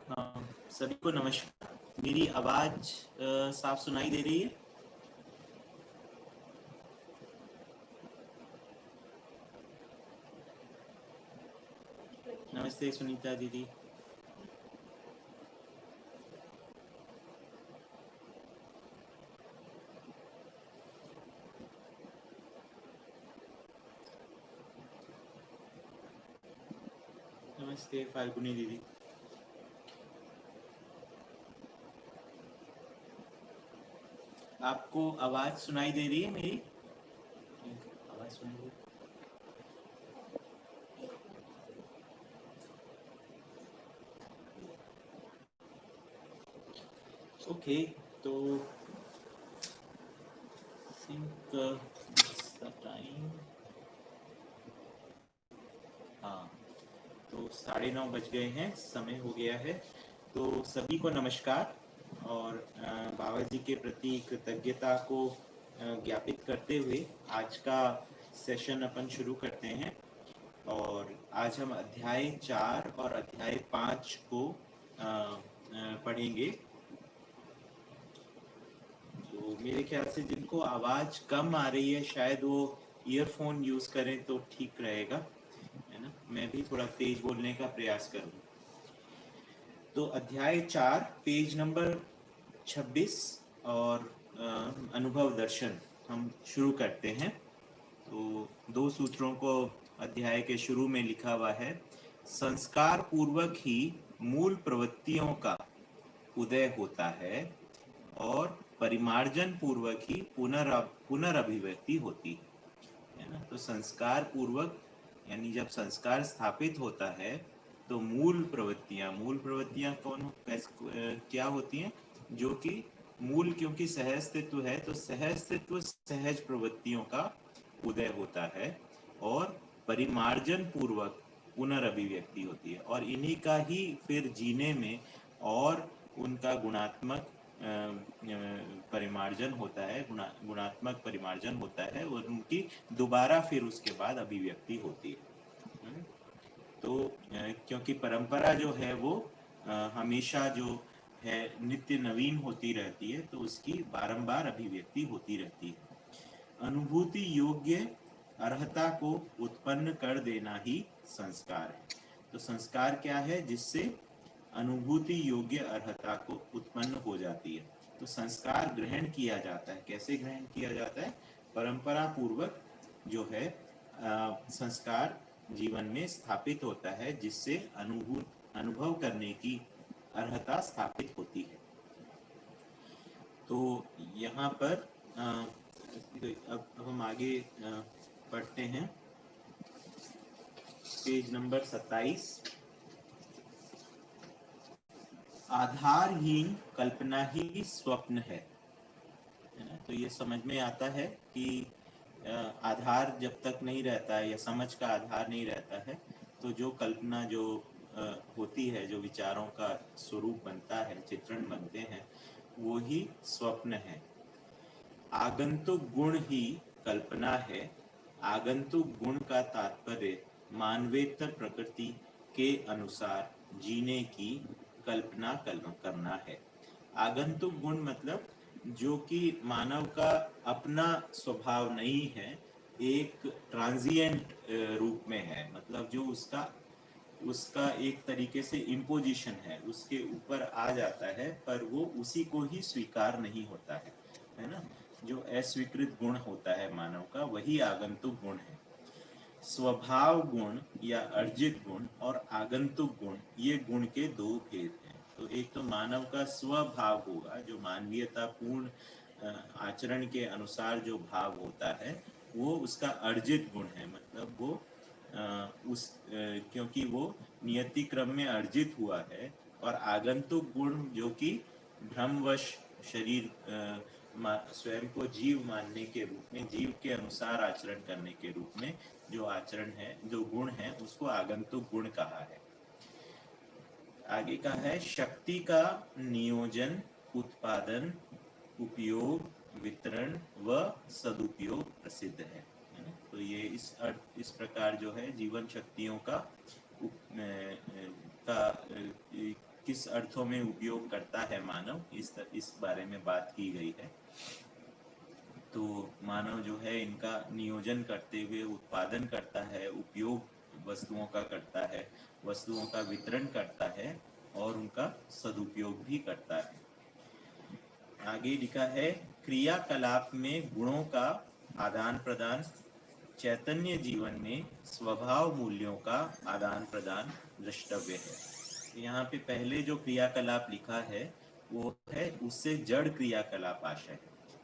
सभी को नमस्कार। मेरी आवाज साफ सुनाई दे रही है? नमस्ते सुनीता दीदी। नमस्ते फाल्गुनी दीदी। आपको आवाज सुनाई दे रही है मेरी? आवाज सुनाई दे रही है? ओके, तो think टाइम, हाँ, तो 9:30 बज गए हैं, समय हो गया है। तो सभी को नमस्कार और बाबा जी के प्रति कृतज्ञता को ज्ञापित करते हुए आज का सेशन अपन शुरू करते हैं। और आज हम अध्याय 4 और अध्याय 5 को पढ़ेंगे। तो मेरे ख्याल से जिनको आवाज़ कम आ रही है शायद वो ईयरफोन यूज़ करें तो ठीक रहेगा, है ना। मैं भी थोड़ा तेज बोलने का प्रयास करूँ। तो अध्याय 4 पेज नंबर 26 और अनुभव दर्शन हम शुरू करते हैं। तो दो सूत्रों को अध्याय के शुरू में लिखा हुआ है। संस्कार पूर्वक ही मूल प्रवृत्तियों का उदय होता है और परिमार्जन पूर्वक ही पुनरअभिव्यक्ति होती है ना। तो संस्कार पूर्वक यानी जब संस्कार स्थापित होता है तो मूल प्रवृत्तियां क्या होती हैं? जो कि मूल, क्योंकि सहअस्तित्व है तो सहअस्तित्व सहज प्रवृत्तियों का उदय होता है और परिमार्जन पूर्वक पुनरअभिव्यक्ति होती है और इन्हीं का ही फिर जीने में और उनका गुणात्मक परिमार्जन होता है, गुणात्मक परिमार्जन होता है और उनकी दोबारा फिर उसके बाद अभिव्यक्ति होती है। तो क्योंकि परंपरा जो है वो हमेशा जो है नित्य नवीन होती रहती है तो उसकी बारंबार अभिव्यक्ति होती रहती है। अनुभूति योग्य अर्हता को उत्पन्न कर देना ही संस्कार है। तो संस्कार क्या है? जिससे अनुभूति योग्य अर्हता को उत्पन्न हो जाती है। तो संस्कार ग्रहण किया जाता है। कैसे ग्रहण किया जाता है? परंपरा पूर्वक जो है संस्कार जीवन में स्थापित होता है जिससे अनुभव करने की अर्हता स्थापित होती है। तो यहाँ पर अब हम आगे पढ़ते हैं। Page number 27। आधारहीन कल्पना ही स्वप्न है ना। तो ये समझ में आता है कि आधार जब तक नहीं रहता है या समझ का आधार नहीं रहता है तो जो कल्पना जो होती है, जो विचारों का स्वरूप बनता है, चित्रण बनते हैं, वो ही स्वप्न है। आगंतुक गुण ही कल्पना है। आगंतुक गुण का तात्पर्य मानवेतर प्रकृति के अनुसार जीने की कल्पना करना है। आगंतुक गुण मतलब जो कि मानव का अपना स्वभाव नहीं है, एक ट्रांजिएंट रूप में है, मतलब जो उसका उसका एक तरीके से इम्पोजिशन है, उसके ऊपर आ जाता है पर वो उसी को ही स्वीकार नहीं होता है ना। जो अस्वीकृत गुण होता है मानव का, वही आगंतुक गुण है। स्वभाव गुण या अर्जित गुण और आगंतुक गुण, ये गुण के दो भेद हैं। तो एक तो मानव का स्वभाव होगा, जो मानवीयता पूर्ण आचरण के अनुसार जो भाव होता है, वो उसका अर्जित गुण है। मतलब वो क्योंकि वो नियति क्रम में अर्जित हुआ है। और आगंतुक गुण जो कि भ्रमवश शरीर स्वयं को जीव मानने के रूप में, जीव के अनुसार आचरण करने के रूप में जो आचरण है, जो गुण है, उसको आगंतुक गुण कहा है। आगे का है शक्ति का नियोजन, उत्पादन, उपयोग, वितरण व सदुपयोग प्रसिद्ध है। तो ये इस प्रकार जो है जीवन शक्तियों का किस अर्थों में उपयोग करता है मानव, इस बारे में बात की गई है। तो मानव जो है इनका नियोजन करते हुए उत्पादन करता है, उपयोग वस्तुओं का करता है, वस्तुओं का वितरण करता है और उनका सदुपयोग भी करता है। आगे लिखा है, क्रियाकलाप में गुणों का आदान प्रदान, चैतन्य जीवन में स्वभाव मूल्यों का आदान प्रदान द्रष्टव्य है। यहाँ पे पहले जो क्रियाकलाप लिखा है वो है उससे जड़ क्रियाकलाप आशय है।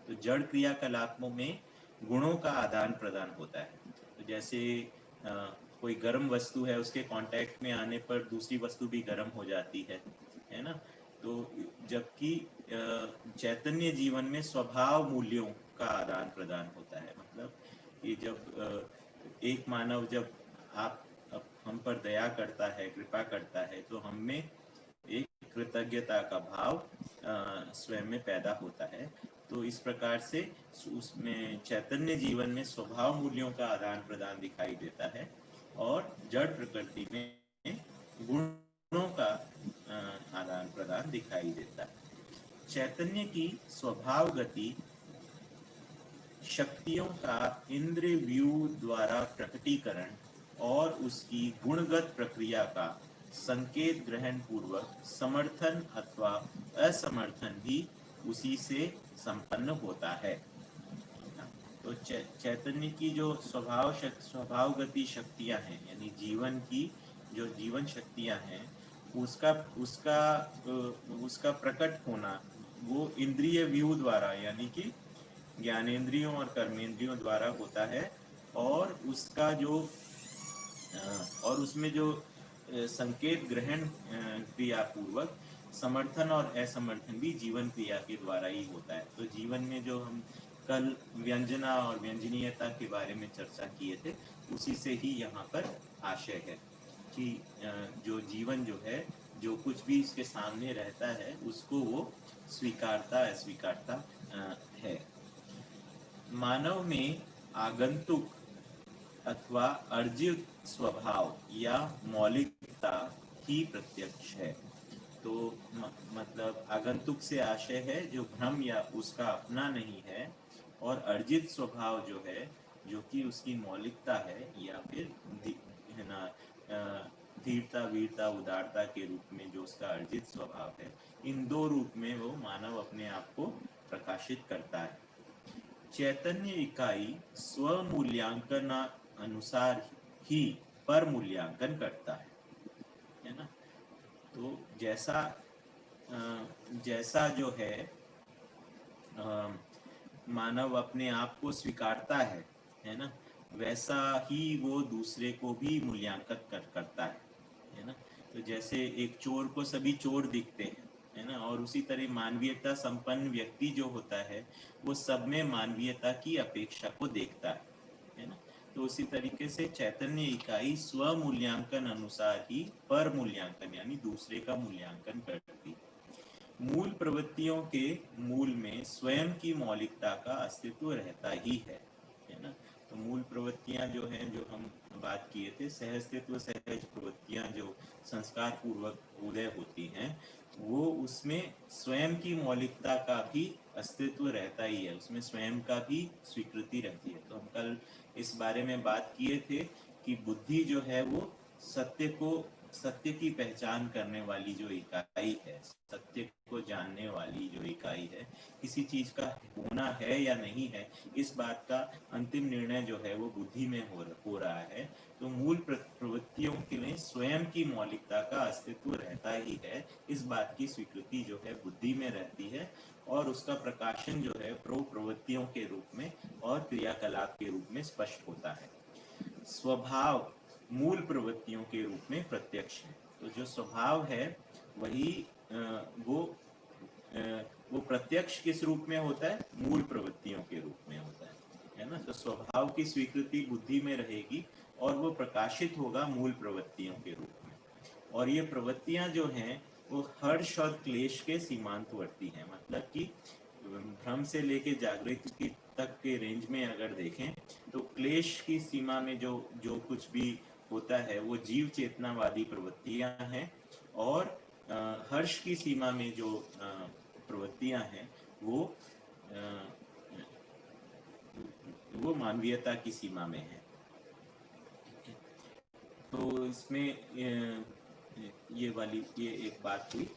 तो जड़ क्रियाकलापों में गुणों का आदान प्रदान होता है। तो जैसे कोई गर्म वस्तु है, उसके कांटेक्ट में आने पर दूसरी वस्तु भी गर्म हो जाती है ना। तो जबकि चैतन्य जीवन में स्वभाव मूल्यों का आदान प्रदान होता है। मतलब ये जब एक मानव जब हम पर दया करता है, कृपा करता है, तो हम में एक कृतज्ञता का भाव स्वयं में पैदा होता है। तो इस प्रकार से उसमें चैतन्य जीवन में स्वभाव मूल्यों का आदान प्रदान दिखाई देता है और जड़ प्रकृति में गुणों का आदान प्रदान दिखाई देता है। चैतन्य की स्वभाव गति शक्तियों का इंद्रिय व्यू द्वारा प्रकटीकरण और उसकी गुणगत प्रक्रिया का संकेत ग्रहण पूर्वक समर्थन अथवा असमर्थन भी उसी से संपन्न होता है। तो चैतन्य की जो स्वभावगति शक्तियां हैं, यानी जीवन की जो जीवन शक्तियां हैं, उसका प्रकट होना वो इंद्रिय व्यू द्वारा, यानी कि ज्ञानेंद्रियों और कर्मेंद्रियों द्वारा होता है। और उसका जो और उसमें जो संकेत ग्रहण क्रिया पूर्वक समर्थन और असमर्थन भी जीवन क्रिया के द्वारा ही होता है। तो जीवन में जो हम कल व्यंजना और व्यंजनीयता के बारे में चर्चा किए थे, उसी से ही यहाँ पर आशय है कि जो जीवन जो है, जो कुछ भी इसके सामने रहता है उसको वो स्वीकारता अस्वीकारता है। मानव में आगंतुक अथवा अर्जित स्वभाव या मौलिकता ही प्रत्यक्ष है। तो मतलब आगंतुक से आशय है जो भ्रम या उसका अपना नहीं है, और अर्जित स्वभाव जो है, जो कि उसकी मौलिकता है या फिर है ना धीरता, वीरता, उदारता के रूप में जो उसका अर्जित स्वभाव है, इन दो रूप में वो मानव अपने आप को प्रकाशित करता है। चैतन्य इकाई स्व मूल्यांकन अनुसार ही पर मूल्यांकन करता है ना। तो जैसा जो है मानव अपने आप को स्वीकारता है ना, वैसा ही वो दूसरे को भी मूल्यांकन करता है ना। तो जैसे एक चोर को सभी चोर दिखते हैं, है ना, और उसी तरह मानवीयता संपन्न व्यक्ति जो होता है वो सब में मानवीयता की अपेक्षा को देखता है ना। तो उसी तरीके से चैतन्य इकाई स्व मूल्यांकन अनुसार ही पर मूल्यांकन यानी दूसरे का मूल्यांकन करती है। मूल प्रवृत्तियों के मूल में स्वयं की मौलिकता का अस्तित्व रहता ही है ना। तो मूल प्रवृत्तियां जो हैं, जो हम बात किए थे, सहअस्तित्व सहज प्रवृत्तियां जो संस्कार पूर्वक उदय होती हैं, वो उसमें स्वयं की मौलिकता का भी अस्तित्व रहता ही है, उसमें स्वयं का भी स्वीकृति रहती है। तो हम कल इस बारे में बात किए थे कि बुद्धि जो है वो सत्य की पहचान करने वाली जो इकाई है, सत्य को जानने वाली जो इकाई है, किसी चीज का होना है या नहीं है, इस बात का अंतिम निर्णय जो है वो बुद्धि में हो रहा है। तो मूल प्रवृत्तियों में स्वयं की मौलिकता का अस्तित्व रहता ही है, इस बात की स्वीकृति जो है बुद्धि में रहती है, और उसका प्रकाशन जो है प्रवृत्तियों के रूप में और क्रियाकलाप के रूप में स्पष्ट होता है। स्वभाव मूल प्रवृत्तियों के रूप में प्रत्यक्ष है। तो जो स्वभाव है वही वो प्रत्यक्ष किस रूप में होता है? मूल प्रवृत्तियों के रूप में होता है ना। तो स्वभाव की स्वीकृति बुद्धि में रहेगी और वो प्रकाशित होगा मूल प्रवृत्तियों के रूप में। और ये प्रवृत्तियां जो हैं वो हर्ष और क्लेश के सीमांतवर्ती हैं। मतलब कि भ्रम से लेके जागृति तक के रेंज में अगर देखें तो क्लेश की सीमा में जो कुछ भी होता है वो जीव चेतनावादी प्रवृत्तियां हैं, और हर्ष की सीमा में जो प्रवृत्तियां हैं वो मानवीयता की सीमा में है। तो इसमें ये एक बात हुई।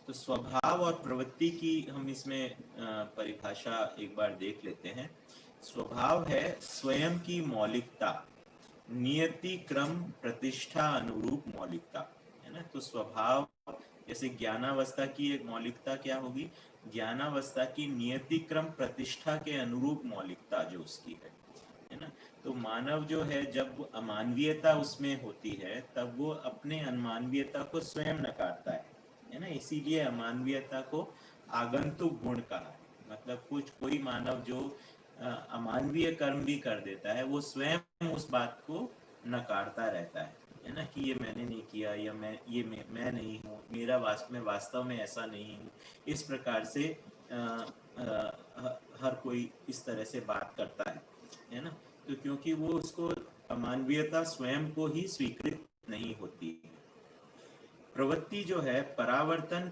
तो स्वभाव और प्रवृत्ति की हम इसमें परिभाषा एक बार देख लेते हैं। स्वभाव है स्वयं की मौलिकता, नियति क्रम प्रतिष्ठा अनुरूप मौलिकता, है ना। तो स्वभाव जैसे ज्ञानावस्था की एक मौलिकता क्या होगी, ज्ञानावस्था की नियति क्रम प्रतिष्ठा के अनुरूप मौलिकता जो उसकी है ना। तो मानव जो है जब अमानवीयता उसमें होती है तब वो अपने अनमानवीयता को स्वयं नकारता है ना। इसीलिए अमानवीयता को आगंतुक गुण कहा है। मतलब कोई मानव जो अमानवीय कर्म भी कर देता है वो स्वयं उस बात को नकारता रहता है ना, कि ये मैंने नहीं किया, या मैं नहीं हूँ, मेरा वास्तव में ऐसा नहीं हूँ। इस प्रकार से हर कोई इस तरह से बात करता है ना। तो क्योंकि वो उसको अमानवीयता स्वयं को ही स्वीकृत नहीं होती है। प्रवृत्ति जो है परावर्तन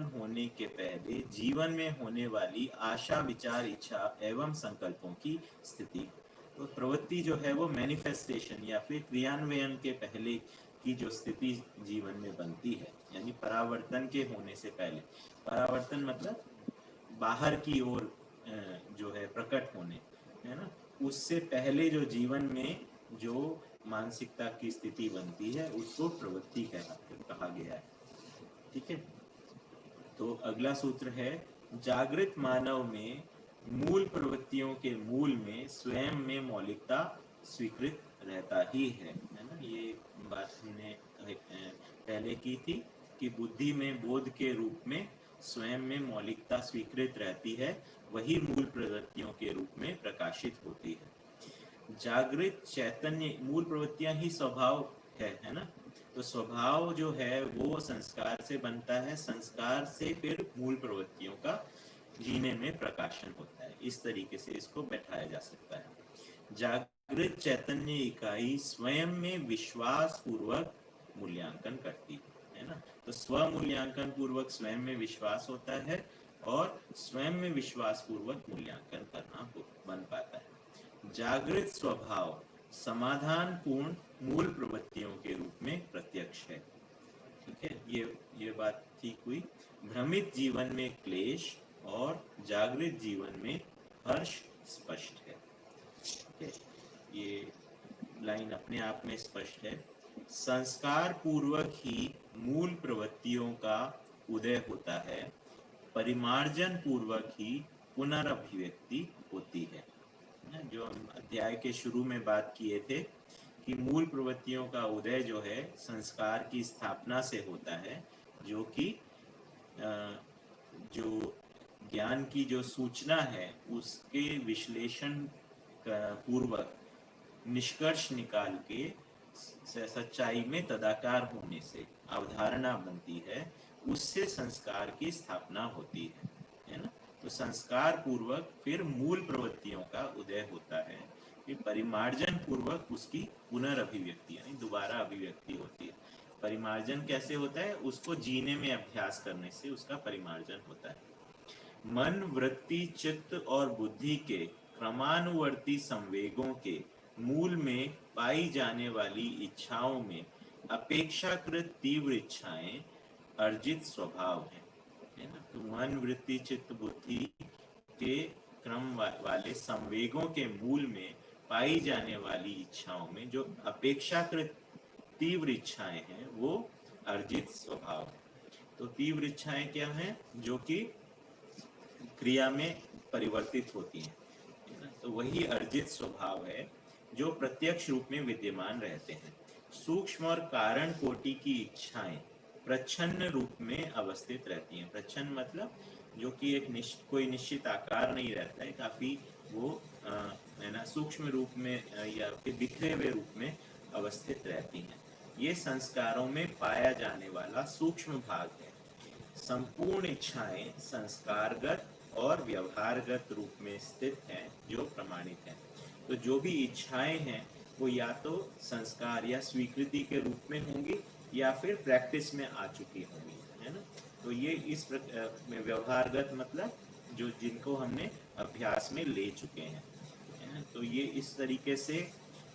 होने के पहले जीवन में होने वाली आशा, विचार, इच्छा एवं संकल्पों की स्थिति। तो प्रवृत्ति जो है वो मैनिफेस्टेशन या फिर क्रियान्वयन के पहले की जो स्थिति जीवन में बनती है, यानी परावर्तन के होने से पहले। परावर्तन मतलब बाहर की ओर जो है प्रकट होने, है ना, उससे पहले जो जीवन में जो मानसिकता की स्थिति बनती है उसको प्रवृत्ति कहा गया है। ठीक है। तो अगला सूत्र है जागृत मानव में मूल प्रवृत्तियों के मूल में स्वयं में मौलिकता स्वीकृत रहता ही है ना। ये बात हमने पहले की थी कि बुद्धि में बोध के रूप में स्वयं में मौलिकता स्वीकृत रहती है, वही मूल प्रवृत्तियों के रूप में प्रकाशित होती है। जागृत चैतन्य मूल प्रवृत्तियां ही स्वभाव है ना। तो स्वभाव जो है वो संस्कार से बनता है, संस्कार से फिर मूल प्रवृत्तियों का जीने में प्रकाशन होता है। इस तरीके से इसको बैठाया जा सकता है। जागृत चैतन्य इकाई स्वयं में विश्वास पूर्वक मूल्यांकन करती है ना। तो स्व मूल्यांकन पूर्वक स्वयं में विश्वास होता है और स्वयं में विश्वास पूर्वक मूल्यांकन करना बन पाता है। जागृत स्वभाव समाधान पूर्ण मूल प्रवृत्तियों के रूप में प्रत्यक्ष है। ठीक है, ये बात ठीक हुई। भ्रमित जीवन में क्लेश और जागृत जीवन में हर्ष स्पष्ट है। ठीक है, ये लाइन अपने आप में स्पष्ट है। संस्कार पूर्वक ही मूल प्रवृत्तियों का उदय होता है, परिमार्जन पूर्वक ही पुनरअभिव्यक्ति होती है। जो हम अध्याय के शुरू में बात किए थे कि मूल प्रवृत्तियों का उदय जो है संस्कार की स्थापना से होता है, जो कि जो ज्ञान की जो सूचना है उसके विश्लेषण पूर्वक निष्कर्ष निकाल के सच्चाई में तदाकार होने से अवधारणा बनती है, उससे संस्कार की स्थापना होती है ना। तो संस्कार पूर्वक फिर मूल प्रवृत्तियों का उदय होता है, फिर परिमार्जन पूर्वक उसकी पुनर्अभिव्यक्ति यानी दोबारा अभिव्यक्ति होती है। परिमार्जन कैसे होता है, उसको जीने में अभ्यास करने से उसका परिमार्जन होता है। मन, वृत्ति, चित्त और बुद्धि के क्रमानुवर्ती संवेगों के मूल में पाई जाने वाली इच्छाओं में अपेक्षाकृत तीव्र इच्छाएं अर्जित स्वभाव है ना। तो मन, वृत्ति, चित्त, बुद्धि के क्रम वाले संवेगों के मूल में पाई जाने वाली इच्छाओं में जो अपेक्षाकृत तीव्र इच्छाएं हैं वो अर्जित स्वभाव है। तो तीव्र इच्छाएं क्या हैं, जो कि क्रिया में परिवर्तित होती हैं, तो वही अर्जित स्वभाव है जो प्रत्यक्ष रूप में विद्यमान रहते हैं। सूक्ष्म और कारण कोटि की इच्छाएं प्रच्छन्न रूप में अवस्थित रहती हैं। प्रच्छन्न मतलब जो कि एक कोई निश्चित आकार नहीं रहता है, काफी वो है ना सूक्ष्म रूप में या फिर बिखरे हुए रूप में अवस्थित रहती हैं। ये संस्कारों में पाया जाने वाला सूक्ष्म भाग है। संपूर्ण इच्छाएं संस्कारगत और व्यवहारगत रूप में स्थित हैं, जो प्रमाणित हैं। तो जो भी इच्छाएं हैं वो या तो संस्कार या स्वीकृति के रूप में होंगी या फिर प्रैक्टिस में आ चुकी होंगी, है ना। तो ये इस में व्यवहारगत मतलब जो जिनको हमने अभ्यास में ले चुके हैं, है ना। तो ये इस तरीके से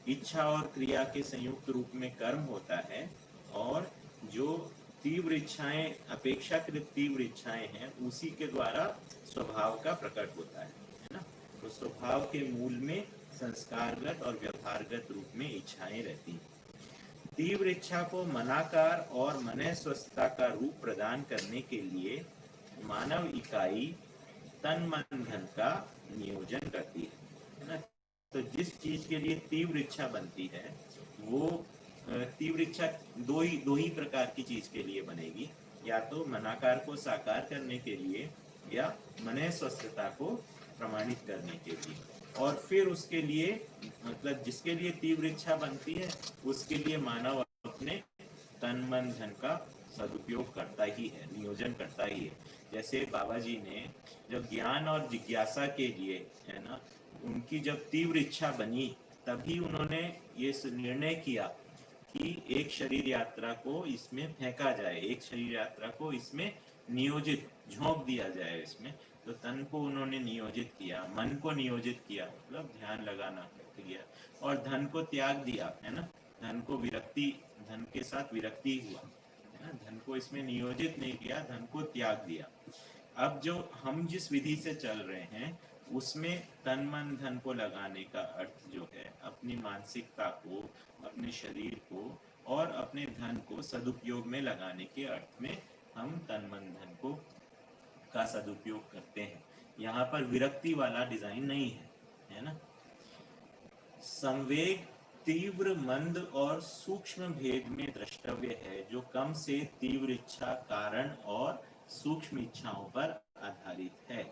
इच्छा और क्रिया के संयुक्त रूप में कर्म होता है, और जो तीव्र इच्छाएं, अपेक्षाकृत तीव्र इच्छाएं हैं, उसी के द्वारा स्वभाव का प्रकट होता है ना। तो स्वभाव के मूल में संस्कारगत और व्यवहारगत रूप में इच्छाएं रहती हैं। तीव्र इच्छा को मनाकार और मन स्वस्थता का रूप प्रदान करने के लिए मानव इकाई तन मन धन का नियोजन करती है ना। तो जिस चीज के लिए तीव्र इच्छा बनती है, वो तीव्र इच्छा दो ही प्रकार की चीज के लिए बनेगी, या तो मनाकार को साकार करने के लिए या मन स्वस्थता को प्रमाणित करने के लिए। और फिर उसके लिए मतलब जिसके लिए तीव्र इच्छा बनती है, उसके लिए मानव अपने तन मन धन का सदुपयोग करता ही है, नियोजन करता ही है। जैसे बाबा जी ने जब ज्ञान और जिज्ञासा के लिए, है ना, उनकी जब तीव्र इच्छा बनी, तभी उन्होंने ये निर्णय किया कि एक शरीर यात्रा को इसमें फेंका जाए, एक शरीर यात्रा को इसमें नियोजित झोंक दिया जाए इसमें। तो तन को उन्होंने नियोजित किया, मन को नियोजित किया, मतलब ध्यान लगाना किया, और धन को त्याग दिया, है ना। धन को विरक्ति, धन के साथ विरक्ति हुआ, है ना। धन को इसमें नियोजित नहीं किया, धन को त्याग दिया। अब जो हम जिस विधि से चल रहे हैं, उसमें तन मन धन को लगाने का अर्थ जो है, अपनी मानसिकता को, अपने शरीर को और अपने धन को सदुपयोग में लगाने के अर्थ में हम तन मन धन को का सदुपयोग करते हैं। यहाँ पर विरक्ति वाला डिजाइन नहीं है, है ना। संवेग तीव्र, मंद और सूक्ष्म भेद में द्रष्टव्य है, जो कम से तीव्र इच्छा, कारण और सूक्ष्म इच्छाओं पर आधारित है।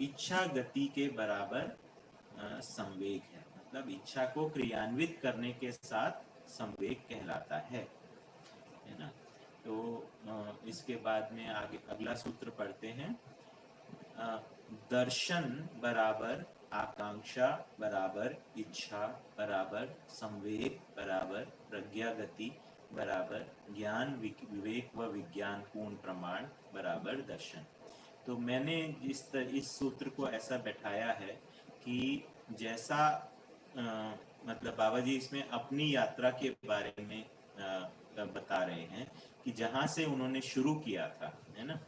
इच्छा गति के बराबर संवेग है, मतलब इच्छा को क्रियान्वित करने के साथ संवेग कहलाता है ना। तो इसके बाद में आगे अगला सूत्र पढ़ते हैं। दर्शन बराबर आकांक्षा बराबर इच्छा बराबर संवेग बराबर प्रज्ञा गति बराबर ज्ञान विवेक व विज्ञान पूर्ण प्रमाण बराबर दर्शन। तो मैंने इस सूत्र को ऐसा बैठाया है कि जैसा मतलब बाबा जी इसमें अपनी यात्रा के बारे में बता रहे हैं कि जहाँ से उन्होंने शुरू किया था, है ना,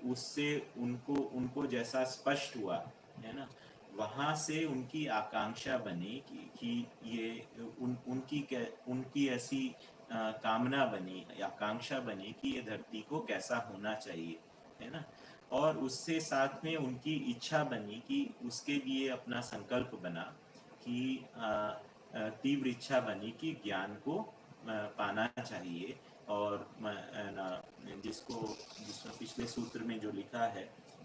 उससे उनको जैसा स्पष्ट हुआ, है ना, वहाँ से उनकी आकांक्षा बनी कि ये उनकी ऐसी कामना बनी, आकांक्षा बनी कि ये धरती को कैसा होना चाहिए, है ना। और उससे साथ में उनकी इच्छा बनी कि उसके लिए अपना संकल्प बना कि तीव्र इच्छा बनी कि ज्ञान को पाना चाहिए। और जिसमें पिछले सूत्र में जो लिखा है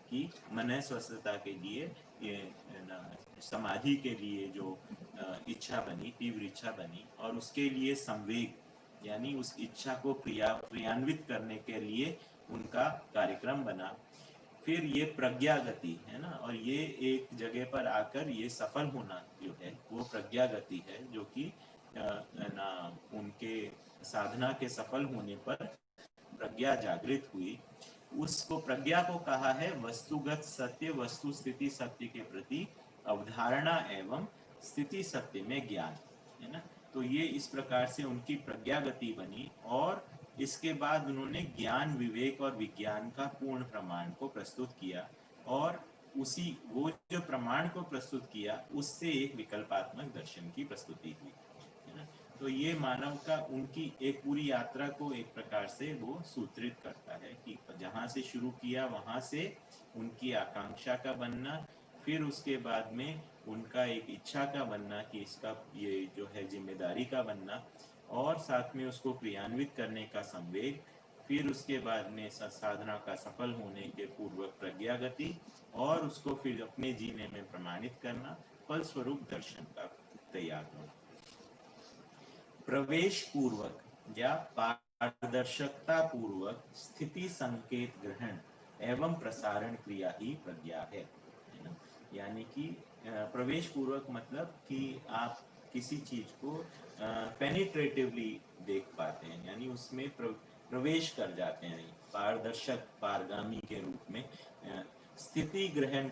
कि मन स्वस्थता के लिए, ये समाधि के लिए जो इच्छा बनी, तीव्र इच्छा बनी, और उसके लिए संवेग यानी उस इच्छा को क्रियान्वित करने के लिए उनका कार्यक्रम बना। फिर ये प्रज्ञा गति है ना, और ये एक जगह पर आकर ये सफल होना जो है वो प्रज्ञा गति है, जो कि ना उनके साधना के सफल होने पर प्रज्ञा जागृत हुई। उसको प्रज्ञा को कहा है वस्तुगत सत्य, वस्तु स्थिति सत्य के प्रति अवधारणा एवं स्थिति सत्य में ज्ञान, है ना। तो ये इस प्रकार से उनकी प्रज्ञा गति बनी, और इसके बाद उन्होंने ज्ञान विवेक और विज्ञान का पूर्ण प्रमाण को प्रस्तुत किया, और उसी वो जो प्रमाण को प्रस्तुत किया उससे एक विकल्पात्मक दर्शन की प्रस्तुति हुई, है ना। तो ये मानव का उनकी एक पूरी यात्रा को एक प्रकार से वो सूत्रित करता है कि जहाँ से शुरू किया वहाँ से उनकी आकांक्षा का बनना, फिर उसके बाद में उनका एक इच्छा का बनना कि इसका ये जो है जिम्मेदारी का बनना, और साथ में उसको क्रियान्वित करने का संवेग, फिर उसके बाद में साधना का सफल होने के पूर्वक प्रज्ञा गति, और उसको फिर अपने जीने में प्रमाणित करना, फलस्वरूप दर्शन का तैयार होना। प्रवेश पूर्वक या पारदर्शकता पूर्वक स्थिति संकेत ग्रहण एवं प्रसारण क्रिया ही प्रज्ञा है ना। यानी कि प्रवेश पूर्वक मतलब कि आप किसी चीज को पेनिट्रेटिवली देख पाते हैं, यानी उसमें प्रवेश कर जाते हैं, पारदर्शक पारगामी के रूप में। स्थिति ग्रहण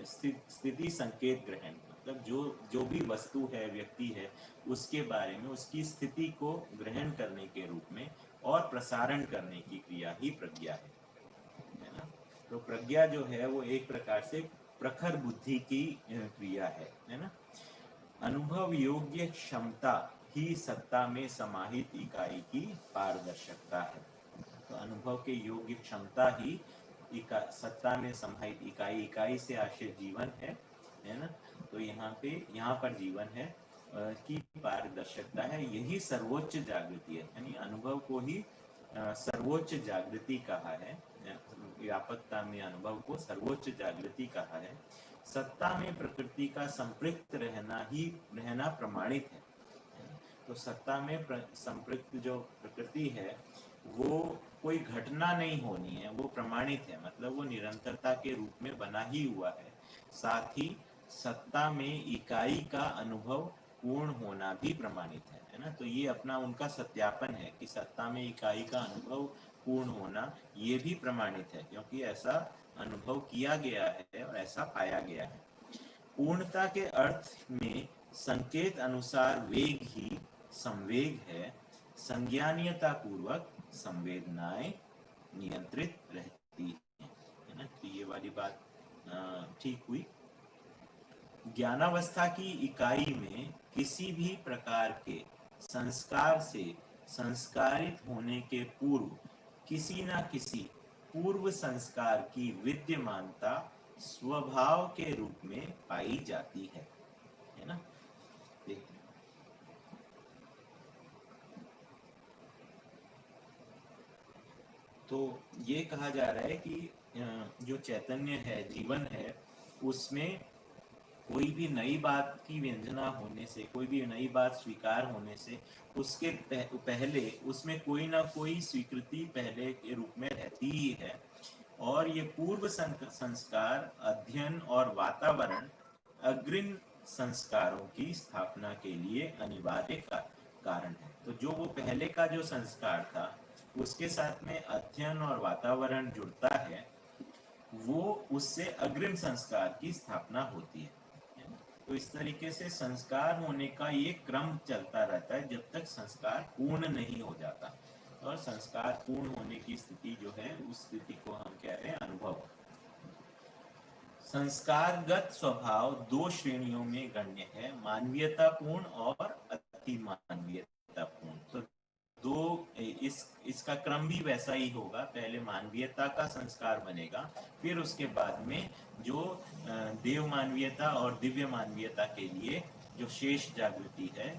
स्थिति संकेत ग्रहण, मतलब जो जो भी वस्तु है, व्यक्ति है, उसके बारे में उसकी स्थिति को ग्रहण करने के रूप में और प्रसारण करने की क्रिया ही प्रज्ञा है ना। तो प्रज्ञा जो है वो एक प्रकार से प्रखर बुद्धि की क्रिया है ना। अनुभव योग्य क्षमता ही सत्ता में समाहित इकाई की पारदर्शकता है। तो अनुभव के योग्य क्षमता ही सत्ता में समाहित इकाई से आश्रित जीवन है ना। तो यहाँ पर जीवन है की पारदर्शकता है, यही सर्वोच्च जागृति है, यानी अनुभव को ही सर्वोच्च जागृति कहा है। व्यापकता में अनुभव को सर्वोच्च जागृति कहा है। सत्ता में प्रकृति का संपृक्त रहना प्रमाणित है। तो सत्ता में संपृक्त जो प्रकृति है वो कोई घटना नहीं होनी है, वो प्रमाणित है, मतलब वो निरंतरता के रूप में बना ही हुआ है। साथ ही सत्ता में इकाई का अनुभव पूर्ण होना भी प्रमाणित है ना। तो ये अपना उनका सत्यापन है कि सत्ता में इकाई का अनुभव पूर्ण होना ये भी प्रमाणित है, क्योंकि ऐसा अनुभव किया गया है और ऐसा पाया गया है। पूर्णता के अर्थ में संकेत अनुसार वेग ही संवेग है, संज्ञानीयता पूर्वक संवेदनाएं नियंत्रित रहती है ना। तो ये वाली बात ठीक हुई। ज्ञानावस्था की इकाई में किसी भी प्रकार के संस्कार से संस्कारित होने के पूर्व किसी न किसी पूर्व संस्कार की विद्यमानता स्वभाव के रूप में पाई जाती है ना। देखिए, तो ये कहा जा रहा है कि जो चैतन्य है, जीवन है, उसमें कोई भी नई बात की व्यंजना होने से, कोई भी नई बात स्वीकार होने से उसके पहले उसमें कोई ना कोई स्वीकृति पहले के रूप में रहती ही है। और ये पूर्व संस्कार, अध्ययन और वातावरण अग्रिम संस्कारों की स्थापना के लिए अनिवार्य कारण है। तो जो वो पहले का जो संस्कार था उसके साथ में अध्ययन और वातावरण जुड़ता है, वो उससे अग्रिम संस्कार की स्थापना होती है। तो इस तरीके से संस्कार होने का ये क्रम चलता रहता है जब तक संस्कार पूर्ण नहीं हो जाता। और संस्कार पूर्ण होने की स्थिति जो है उस स्थिति को हम कह रहे हैं अनुभव। संस्कारगत स्वभाव दो श्रेणियों में गण्य है, मानवीयतापूर्ण और अति मानवीयतापूर्ण। तो दो इसका क्रम भी वैसा ही होगा, पहले मानवीयता का संस्कार बनेगा, फिर उसके बाद में जो देव मानवीयता और दिव्य मानवीयता के लिए जो शेष जागृति है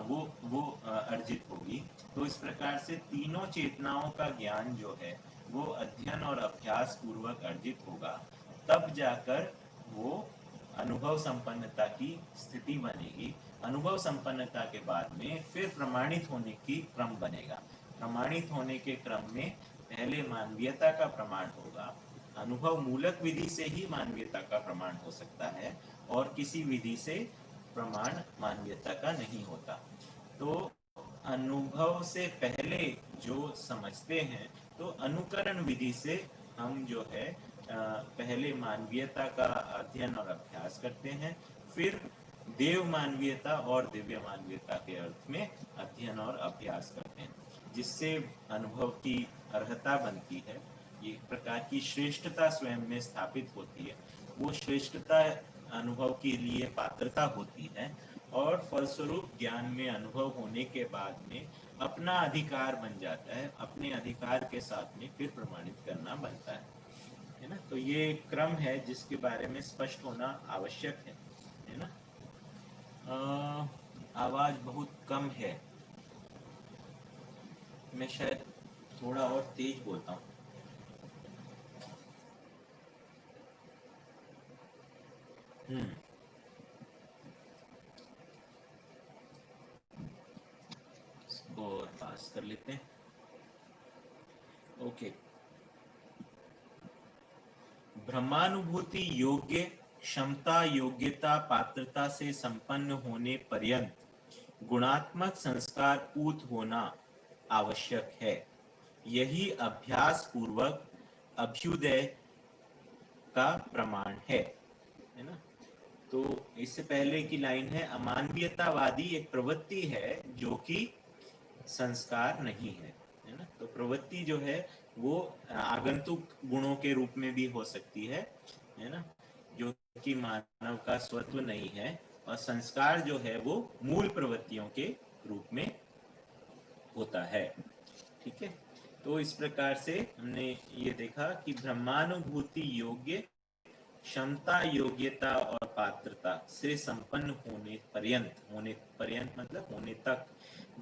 वो अर्जित होगी। तो इस प्रकार से तीनों चेतनाओं का ज्ञान जो है वो अध्ययन और अभ्यास पूर्वक अर्जित होगा, तब जाकर वो अनुभव संपन्नता की स्थिति बनेगी। अनुभव संपन्नता के बाद में फिर प्रमाणित होने की क्रम बनेगा। प्रमाणित होने के क्रम में पहले मानवीयता का प्रमाण होगा। अनुभव मूलक विधि से ही मानवीयता का प्रमाण हो सकता है और किसी विधि से प्रमाण मानवीयता का नहीं होता। तो अनुभव से पहले जो समझते हैं तो अनुकरण विधि से हम जो है पहले मानवीयता का अध्ययन और अभ्यास करते हैं, फिर देव मानवीयता और दिव्य मानवीयता के अर्थ में अध्ययन और अभ्यास करते हैं, जिससे अनुभव की अर्हता बनती है। एक प्रकार की श्रेष्ठता स्वयं में स्थापित होती है। वो श्रेष्ठता अनुभव के लिए पात्रता होती है और फलस्वरूप ज्ञान में अनुभव होने के बाद में अपना अधिकार बन जाता है। अपने अधिकार के साथ में फिर प्रमाणित करना बनता है ना। तो ये क्रम है जिसके बारे में स्पष्ट होना आवश्यक है ना। आवाज बहुत कम है, मैं शायद थोड़ा और तेज बोलता हूँ। इसको पास कर लेते हैं। ओके। ब्रह्मानुभूति योग्य क्षमता योग्यता पात्रता से संपन्न होने पर्यंत गुणात्मक संस्कार पूत होना आवश्यक है। यही अभ्यास पूर्वक अभ्युदय का प्रमाण है ना। तो इससे पहले की लाइन है, अमानवीयतावादी एक प्रवृत्ति है जो कि संस्कार नहीं है ना। तो प्रवृत्ति जो है वो आगंतुक गुणों के रूप में भी हो सकती है ना, जो कि मानव का स्वत्व नहीं है। और संस्कार जो है वो मूल प्रवृत्तियों के रूप में होता है। ठीक है, तो इस प्रकार से हमने ये देखा कि ब्रह्मानुभूति योग्य क्षमता योग्यता और पात्रता से संपन्न होने पर्यंत मतलब होने तक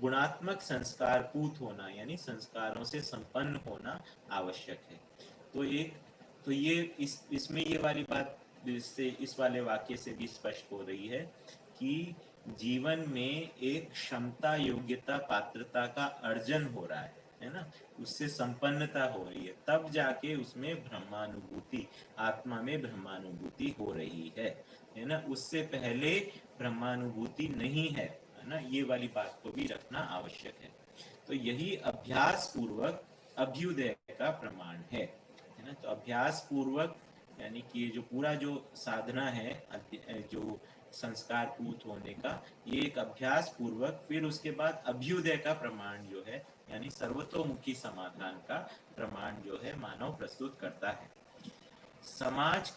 गुणात्मक संस्कार पूत होना यानी संस्कारों से संपन्न होना आवश्यक है। तो ये इसमें ये वाली बात जिससे इस वाले वाक्य से भी स्पष्ट हो रही है कि जीवन में एक क्षमता योग्यता पात्रता का अर्जन हो रहा है ना, उससे संपन्नता हो रही है, तब जाके उसमें ब्रह्मानुभूति, आत्मा में ब्रह्मानुभूति हो रही है ना। उससे पहले ब्रह्मानुभूति नहीं है ना, ये वाली बात को भी रखना आवश्यक है। तो यही अभ्यास पूर्वक अभ्युदय का प्रमाण है ना। तो अभ्यास पूर्वक यानी कि ये जो पूरा जो साधना है जो संस्कार पूत होने का, ये एक अभ्यास पूर्वक फिर उसके बाद अभ्युदय का प्रमाण जो है यानी सर्वतोमुखी समाधान का प्रमाण जो है मानव प्रस्तुत करता है। समाज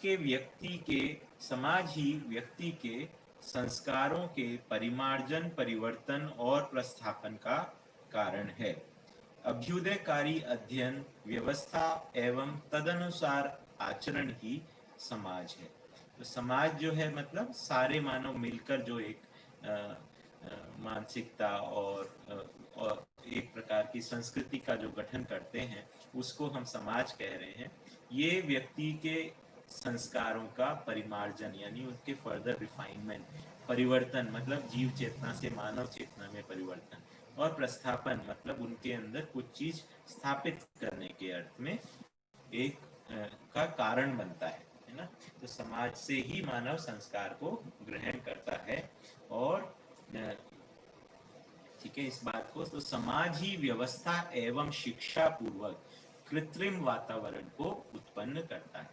ही व्यक्ति के संस्कारों के परिमार्जन परिवर्तन और प्रस्थापन का कारण है। अभ्युदयकारी अध्ययन व्यवस्था एवं तदनुसार आचरण ही समाज है। तो समाज जो है मतलब सारे मानव मिलकर जो एक मानसिकता और एक प्रकार की संस्कृति का जो गठन करते हैं उसको हम समाज कह रहे हैं। ये व्यक्ति के संस्कारों का परिमार्जन यानी उसके फर्दर रिफाइनमेंट, परिवर्तन मतलब जीव चेतना से मानव चेतना में परिवर्तन, और प्रस्थापन मतलब उनके अंदर कुछ चीज स्थापित करने के अर्थ में एक का कारण बनता है ना। तो समाज से ही मानव संस्कार को ग्रहण करता है। और ठीक है, इस बात को तो समाज ही व्यवस्था एवं शिक्षा पूर्वक कृत्रिम वातावरण को उत्पन्न करता है।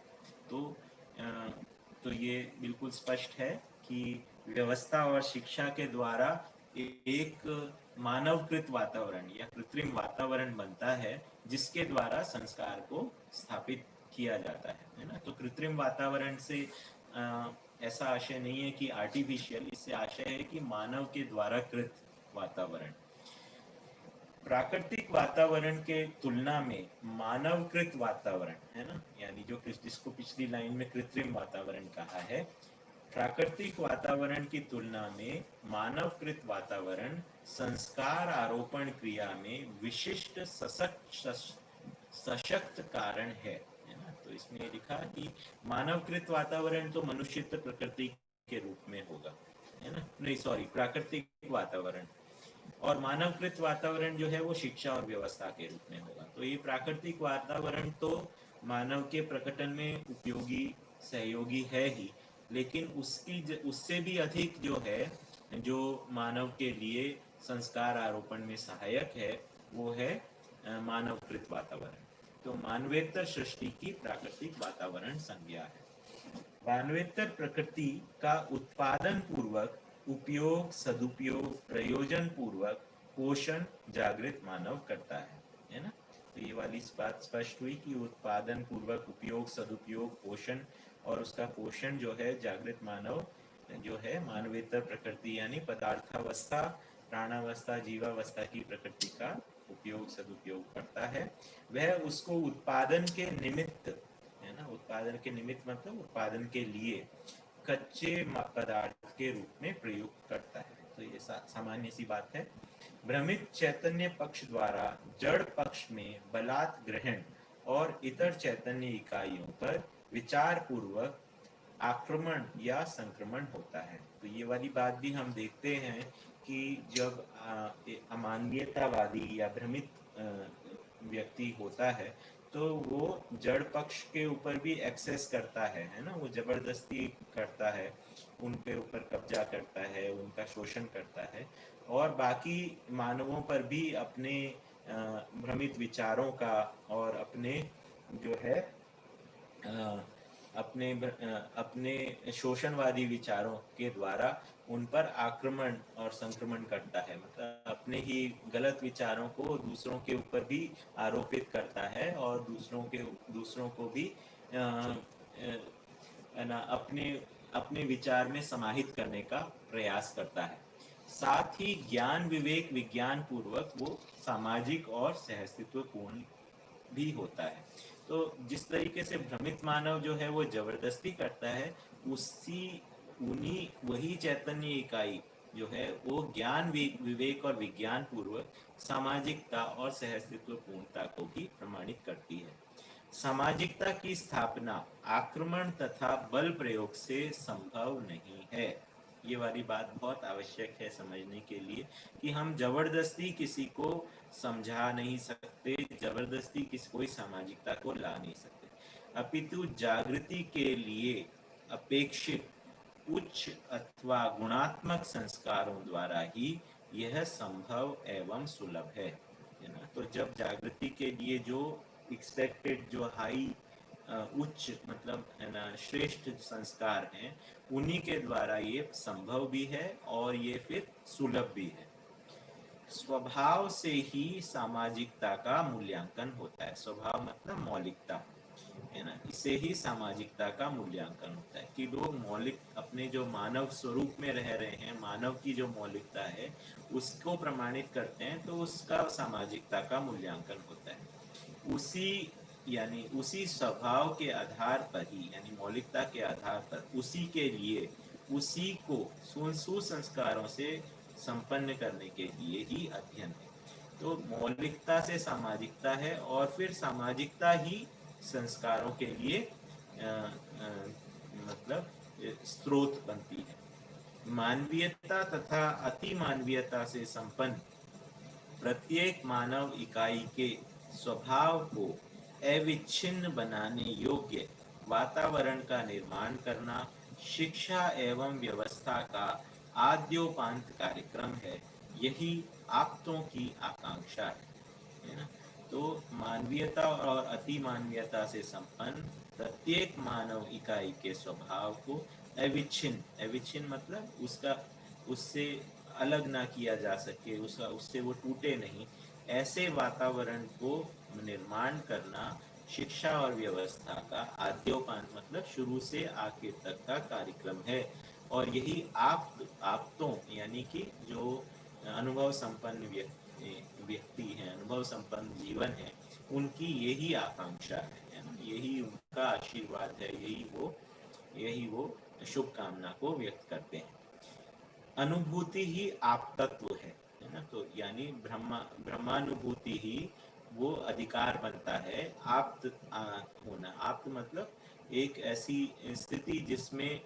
तो ये बिल्कुल स्पष्ट है कि व्यवस्था और शिक्षा के द्वारा एक मानवकृत वातावरण या कृत्रिम वातावरण बनता है जिसके द्वारा संस्कार को स्थापित किया जाता है ना। तो कृत्रिम वातावरण से ऐसा आशय नहीं है कि आर्टिफिशियल, इससे आशय है कि मानव के द्वारा कृत वातावरण। प्राकृतिक वातावरण के तुलना में मानवकृत वातावरण है ना, यानी जो जिसको पिछली लाइन में कृत्रिम वातावरण कहा है, प्राकृतिक वातावरण की तुलना में मानवकृत वातावरण संस्कार आरोपण क्रिया में विशिष्ट सशक्त कारण है ना। तो इसमें लिखा कि मानवकृत वातावरण तो मनुष्यत्व प्रकृति के रूप में होगा है ना, नहीं सॉरी, प्राकृतिक वातावरण, और मानवकृत वातावरण जो है वो शिक्षा और व्यवस्था के रूप में होगा। तो ये प्राकृतिक वातावरण तो मानव के प्रकटन में उपयोगी सहयोगी है ही, लेकिन उससे भी अधिक जो है, जो मानव के लिए संस्कार आरोपण में सहायक है, वो है मानवकृत वातावरण। तो मानवेतर सृष्टि की प्राकृतिक वातावरण संज्ञा है। मानवेतर प्रकृति का उत्पादन पूर्वक उपयोग सदुपयोग प्रयोजन पूर्वक पोषण जागृत मानव करता है ना। तो ये वाली बात स्पष्ट हुई कि उत्पादन पूर्वक उपयोग सदुपयोग पोषण, और उसका पोषण जो है जागृत मानव जो है मानवेतर प्रकृति यानी पदार्थावस्था प्राणावस्था जीवावस्था की प्रकृति का उपयोग सदुपयोग करता है। वह उसको उत्पादन के निमित्त है ना, उत्पादन के निमित्त मतलब उत्पादन के लिए कच्चे पदार्थ के रूप में प्रयोग करता है। तो ये सामान्य सी बात है। भ्रमित चैतन्य पक्ष द्वारा जड़ पक्ष में बलात् ग्रहण और इतर चैतन्य इकाइयों पर विचार पूर्वक आक्रमण या संक्रमण होता है। तो ये वाली बात भी हम देखते हैं कि जब अमानवीयतावादी या भ्रमित व्यक्ति होता है तो वो जड़ पक्ष के ऊपर भी एक्सेस करता है ना, वो जबरदस्ती करता है, उनके ऊपर कब्जा करता है, उनका शोषण करता है, और बाकी मानवों पर भी अपने भ्रमित विचारों का और अपने जो है अपने शोषणवादी विचारों के द्वारा उन पर आक्रमण और संक्रमण करता है। मतलब अपने ही गलत विचारों को दूसरों के ऊपर भी आरोपित करता है और दूसरों को भी ना अपने विचार में समाहित करने का प्रयास करता है। साथ ही ज्ञान विवेक विज्ञान पूर्वक वो सामाजिक और सहअस्तित्वपूर्ण भी होता है। तो जिस तरीके से भ्रमित मानव जो है वो जबरदस्ती करता है, वही चैतन्य इकाई जो है वो ज्ञान विवेक और विज्ञान पूर्वक सामाजिकता और सहअस्तित्वपूर्णता को भी प्रमाणित करती है। सामाजिकता की स्थापना आक्रमण तथा बल प्रयोग से संभव नहीं है। ये वाली बात बहुत आवश्यक है समझने के लिए कि हम जबरदस्ती किसी को समझा नहीं सकते, जबरदस्ती किसी कोई सामाजिकता को ला नहीं सकते, अपितु जागृति के लिए अपेक्षित उच्च अथवा गुणात्मक संस्कारों द्वारा ही यह संभव एवं सुलभ है ना। तो जब जागृति के लिए जो एक्सपेक्टेड, जो हाई उच्च मतलब है ना श्रेष्ठ संस्कार हैं, उन्हीं के द्वारा ये संभव भी है और ये फिर सुलभ भी है। स्वभाव से ही सामाजिकता का मूल्यांकन होता है। स्वभाव मतलब मौलिकता है ना, इससे ही सामाजिकता का मूल्यांकन होता है कि लोग मौलिक अपने जो मानव स्वरूप में रह रहे हैं, मानव की जो मौलिकता है उसको प्रमाणित करते हैं, तो उसका सामाजिकता का मूल्यांकन होता है। उसी स्वभाव के आधार पर ही, यानी मौलिकता के आधार पर उसी के लिए, उसी को सुसंस्कारों से संपन्न करने के लिए ही अध्ययन है। तो मौलिकता से सामाजिकता है और फिर सामाजिकता ही संस्कारों के लिए मतलब स्रोत बनती है। मानवीयता तथा अति मानवीयता से संपन्न प्रत्येक मानव इकाई के स्वभाव को अविच्छिन्न बनाने योग्य वातावरण का निर्माण करना शिक्षा एवं व्यवस्था का आद्योपांत कार्यक्रम है। यही आप्तों की आकांक्षा है ना। तो मानवीयता और अति मानवीयता से संपन्न प्रत्येक मानव इकाई के स्वभाव को अविच्छिन्न मतलब उससे अलग ना किया जा सके, उससे वो टूटे नहीं, ऐसे वातावरण को निर्माण करना शिक्षा और व्यवस्था का आद्योपांत मतलब शुरू से आखिर तक का कार्यक्रम है। और यही आप्तों यानी कि जो अनुभव संपन्न व्यक्ति हैं, अनुभव संपन्न जीवन है, उनकी यही आकांक्षा है ना, यही उनका आशीर्वाद है, यही वो शुभकामना को व्यक्त करते हैं। अनुभूति ही आप तत्व है ना। तो यानी ब्रह्मानुभूति ही वो अधिकार बनता है। आप्त होना, आप्त मतलब एक ऐसी स्थिति जिसमें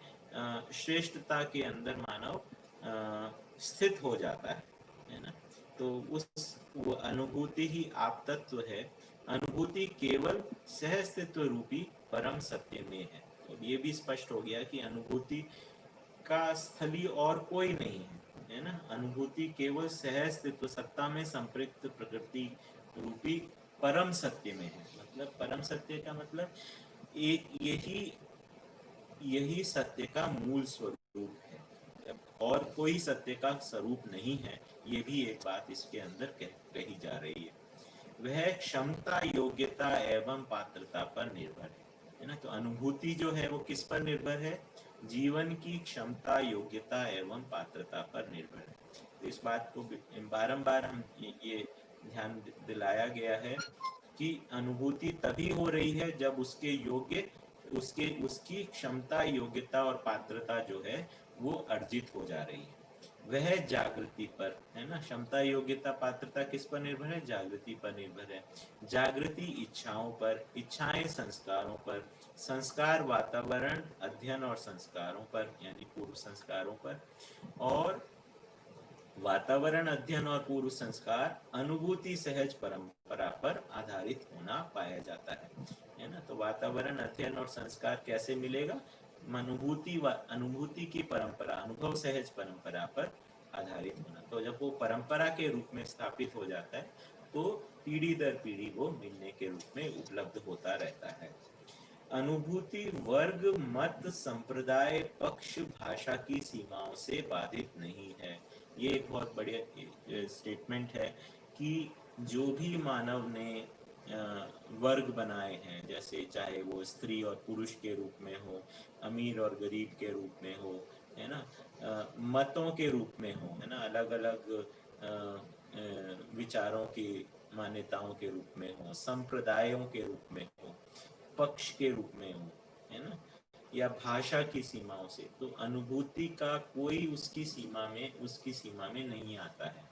श्रेष्ठता के अंदर मानव स्थित हो जाता है ना। तो वो अनुभूति ही आप तत्व है। अनुभूति केवल सहअस्तित्व रूपी परम सत्य में है। तो ये भी स्पष्ट हो गया कि अनुभूति का स्थली और कोई नहीं है ना। अनुभूति केवल सहअस्तित्व सत्ता में संपृक्त प्रकृति रूपी परम सत्य में है। मतलब परम सत्य का मतलब एक यही सत्य का मूल स्वरूप है और कोई सत्य का स्वरूप नहीं है। ये भी एक बात इसके अंदर कही जा रही है। वह क्षमता योग्यता एवं पात्रता पर निर्भर है ना। तो अनुभूति जो है वो किस पर निर्भर है? जीवन की क्षमता योग्यता एवं पात्रता पर निर्भर है। तो इस बात को बारंबार हम ये ध्यान दिलाया गया है कि अनुभूति तभी हो रही है जब उसकी क्षमता योग्यता और पात्रता जो है वो अर्जित हो जा रही है। वह जागृति पर है ना। क्षमता योग्यता पात्रता किस पर निर्भर है? जागृति पर निर्भर है। जागृति इच्छाओं पर, इच्छाएं संस्कारों पर, संस्कार वातावरण अध्ययन और संस्कारों पर यानी पूर्व संस्कारों पर, और वातावरण अध्ययन और पूर्व संस्कार अनुभूति सहज परंपरा पर आधारित होना पाया जाता है ना। तो वातावरण अध्ययन और संस्कार कैसे मिलेगा? अनुभूति की परंपरा, अनुभव सहज परंपरा पर आधारित होना। तो जब वो परंपरा के रूप में स्थापित हो जाता है तो पीढ़ी दर पीढ़ी वो मिलने के रूप में उपलब्ध होता रहता है। अनुभूति वर्ग, मत, संप्रदाय, पक्ष, भाषा की सीमाओं से बाधित नहीं है। ये एक बहुत बढ़िया स्टेटमेंट है कि जो भी मानव ने वर्ग बनाए हैं, जैसे चाहे वो स्त्री और पुरुष के रूप में हो, अमीर और गरीब के रूप में हो, है ना, मतों के रूप में हो, है ना, अलग अलग विचारों की मान्यताओं के रूप में हो, संप्रदायों के रूप में हो, पक्ष के रूप में हो, है ना, या भाषा की सीमाओं से, तो अनुभूति का कोई उसकी सीमा में नहीं आता है।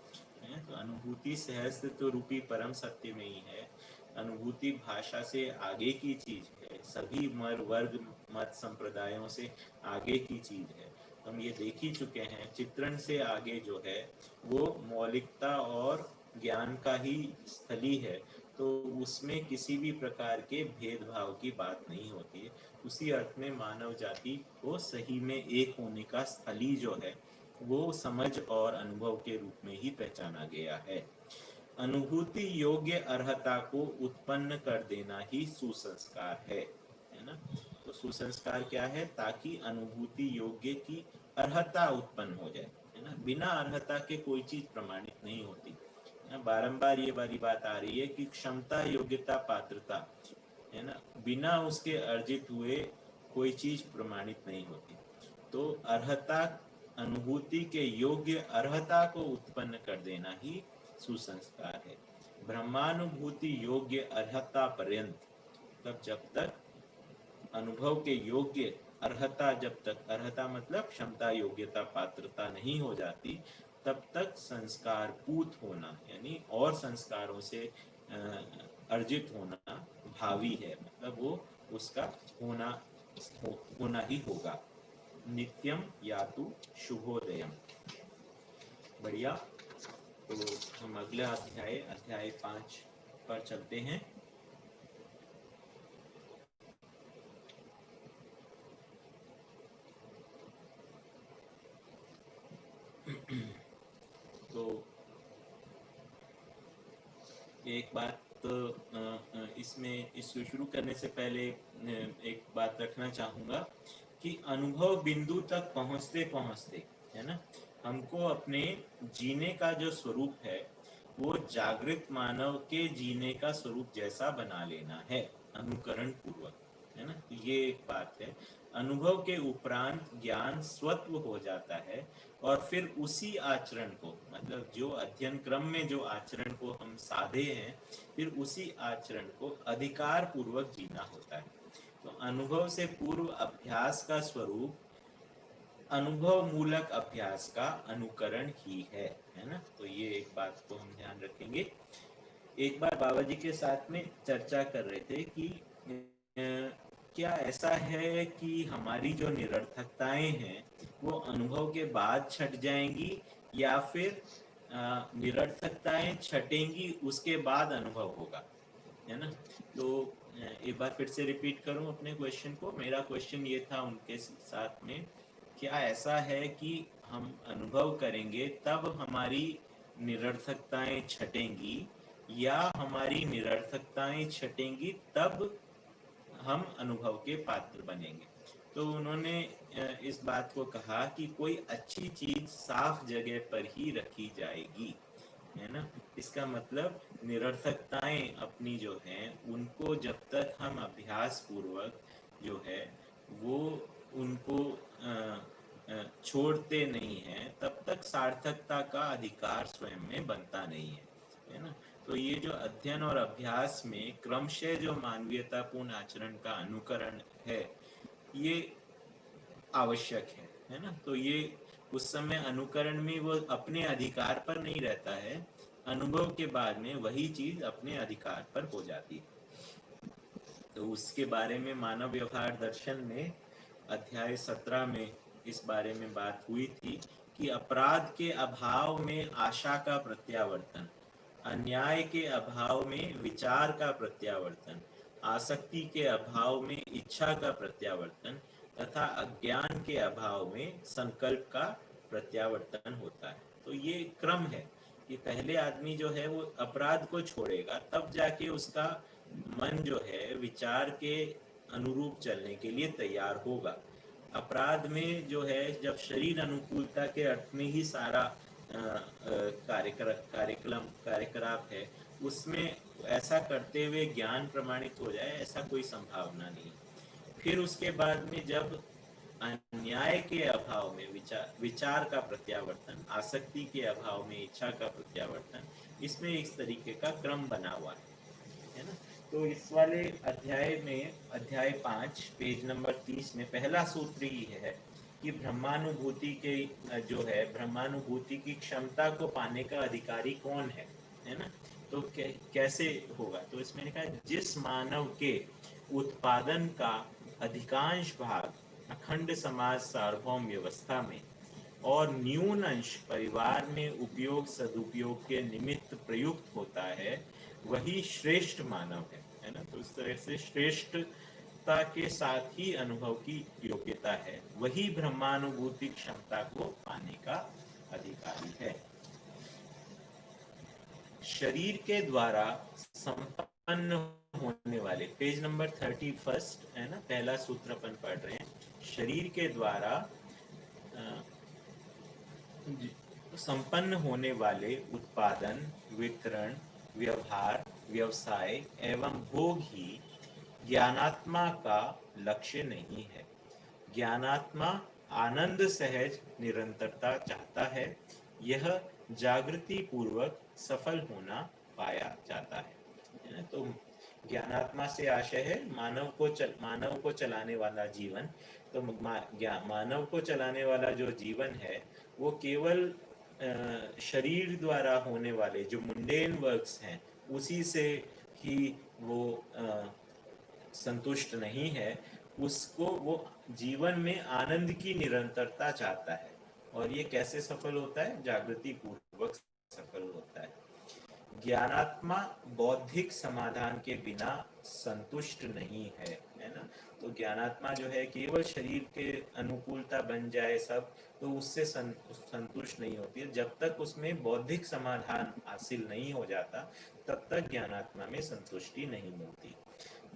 तो अनुभूति सहस्त्र रूपी परम सत्य में ही है। अनुभूति भाषा से आगे की चीज है, सभी वर्ग मत संप्रदायों से आगे की चीज है। हम ये देख ही चुके हैं, चित्रण से आगे जो है वो मौलिकता और ज्ञान का ही स्थली है। तो उसमें किसी भी प्रकार के भेदभाव की बात नहीं होती है। उसी अर्थ में मानव जाति को सही में एक होने का स्थली जो है वो समझ और अनुभव के रूप में ही पहचाना गया है। अनुभूति योग्य अर्हता को उत्पन्न कर देना ही सुसंस्कार है ना। तो सुसंस्कार क्या है? ताकि अनुभूति योग्य की अर्हता उत्पन्न हो जाए, है ना। बिना अर्हता के कोई चीज प्रमाणित नहीं होती। बारंबार ये वाली बात आ रही है कि क्षमता, योग्यता, पात्रता, है ना, बिना उसके अर्जित हुए कोई चीज प्रमाणित नहीं होती। तो अर्हता, अनुभूति के योग्य अर्हता को उत्पन्न कर देना ही सुसंस्कार है। ब्रह्मानुभूति योग्य अर्हता पर्यंत, तब जब तक अनुभव के योग्य अर्हता, जब तक अर्हता मतलब क्षमता, योग्यता, पात्रता नहीं हो जाती, तब तक संस्कार पूत होना यानी और संस्कारों से अर्जित होना भावी है, मतलब वो उसका होना ही होगा। नित्यम यातु शुभोदयम। बढ़िया। तो हम अगला अध्याय 5 पर चलते हैं। तो एक बात इसमें इसको शुरू करने से पहले एक बात रखना चाहूँगा कि अनुभव बिंदु तक पहुँचते पहुँचते, है ना, हमको अपने जीने का जो स्वरूप है वो जागृत मानव के जीने का स्वरूप जैसा बना लेना है, अनुकरण पूर्वक, है ना। ये एक बात है। अनुभव के उपरांत ज्ञान स्वत्व हो जाता है और फिर उसी आचरण को, मतलब जो अध्ययन क्रम में जो आचरण को हम साधे हैं, फिर उसी आचरण को अधिकार पूर्वक जीना होता है। तो अनुभव से पूर्व अभ्यास का स्वरूप अनुभव मूलक अभ्यास का अनुकरण ही है ना। तो ये एक बात को हम ध्यान रखेंगे। एक बार बाबा जी के साथ में चर्चा कर रहे थे कि क्या ऐसा है कि हमारी जो निरर्थकताएं हैं वो अनुभव के बाद छट जाएंगी या फिर निरर्थकताएं छटेंगी उसके बाद अनुभव होगा, है ना। तो एक बार फिर से रिपीट करूं अपने क्वेश्चन को। मेरा क्वेश्चन ये था उनके साथ में, क्या ऐसा है कि हम अनुभव करेंगे तब हमारी निरर्थकताएं छटेंगी या हमारी निरर्थकताएं छटेंगी तब हम अनुभव के पात्र बनेंगे? तो उन्होंने इस बात को कहा कि कोई अच्छी चीज साफ जगह पर ही रखी जाएगी, है ना। इसका मतलब निरर्थकताएं अपनी जो हैं उनको जब तक हम अभ्यास पूर्वक जो है वो उनको छोड़ते नहीं हैं तब तक सार्थकता का अधिकार स्वयं में बनता नहीं है ना। तो ये जो अध्ययन और अभ्यास में क्रमशः जो मानवीयतापूर्ण आचरण का अनुकरण है ये आवश्यक है ना। तो ये उस समय अनुकरण में वो अपने अधिकार पर नहीं रहता है, अनुभव के बाद में वही चीज अपने अधिकार पर हो जाती है। तो उसके बारे में मानव व्यवहार दर्शन में अध्याय 17 में इस बारे में बात हुई थी कि अपराध के अभाव में आशा का प्रत्यावर्तन, अन्याय के अभाव में विचार का प्रत्यावर्तन, आसक्ति के अभाव में इच्छा का प्रत्यावर्तन तथा अज्ञान के अभाव में संकल्प का प्रत्यावर्तन होता है। तो ये क्रम है कि पहले आदमी जो है वो अपराध को छोड़ेगा, तब जाके उसका मन जो है विचार के अनुरूप चलने के लिए तैयार होगा। अपराध में जो है जब शरीर अनुकूलता के अर्थ में ही सारा कार्यकलाप है, उसमें ऐसा करते हुए ज्ञान प्रमाणित हो जाए, ऐसा कोई संभावना नहीं। फिर उसके बाद में जब अन्याय के अभाव में विचार का प्रत्यावर्तन, आसक्ति के अभाव में इच्छा का प्रत्यावर्तन, इसमें इस तरीके का क्रम बना हुआ है ना। तो इस वाले अध्याय में, अध्याय 5 पेज नंबर 30 में पहला सूत्र ही है कि ब्रह्मानुभूति के जो है, ब्रह्मानुभूति की क्षमता को पाने का अधिकारी कौन है ना। तो कैसे होगा, तो इसमें लिखा है जिस मानव के उत्पादन का अधिकांश भाग अखंड समाज सार्वभौम व्यवस्था में और न्यून अंश परिवार में उपयोग सदुपयोग के निमित्त प्रयुक्त होता है, वही श्रेष्ठ मानव है ना। तो इस तरह से श्रेष्ठता के साथ ही अनुभव की योग्यता है, वही ब्रह्मानुभूति क्षमता को पाने का अधिकारी है। शरीर के द्वारा संपन्न होने वाले, पेज नंबर 31 है ना, पहला सूत्र अपन पढ़ रहे हैं। शरीर के द्वारा संपन्न होने वाले उत्पादन, वितरण, व्यवहार, व्यवसाय एवं भोग ही ज्ञानात्मा का लक्ष्य नहीं है। ज्ञानात्मा आनंद सहज निरंतरता चाहता है। यह जागृति पूर्वक सफल होना पाया जाता है। तो ज्ञानात्मा से आशय है मानव को चलाने वाला जीवन। तो मानव को चलाने वाला जो जीवन है वो केवल शरीर द्वारा होने वाले जो मुंडेन वर्क्स हैं उसी से ही वो संतुष्ट नहीं है। उसको वो जीवन में आनंद की निरंतरता चाहता है। और ये कैसे सफल होता है? जागृति पूर्वक सफल होता है। ज्ञानात्मा बौद्धिक समाधान के बिना संतुष्ट नहीं है ना। तो ज्ञानात्मा जो है केवल शरीर के अनुकूलता बन जाए सब, तो उससे संतुष्ट नहीं होती है। जब तक उसमें बौद्धिक समाधान हासिल नहीं हो जाता, तब तक ज्ञानात्मा में संतुष्टि नहीं मिलती।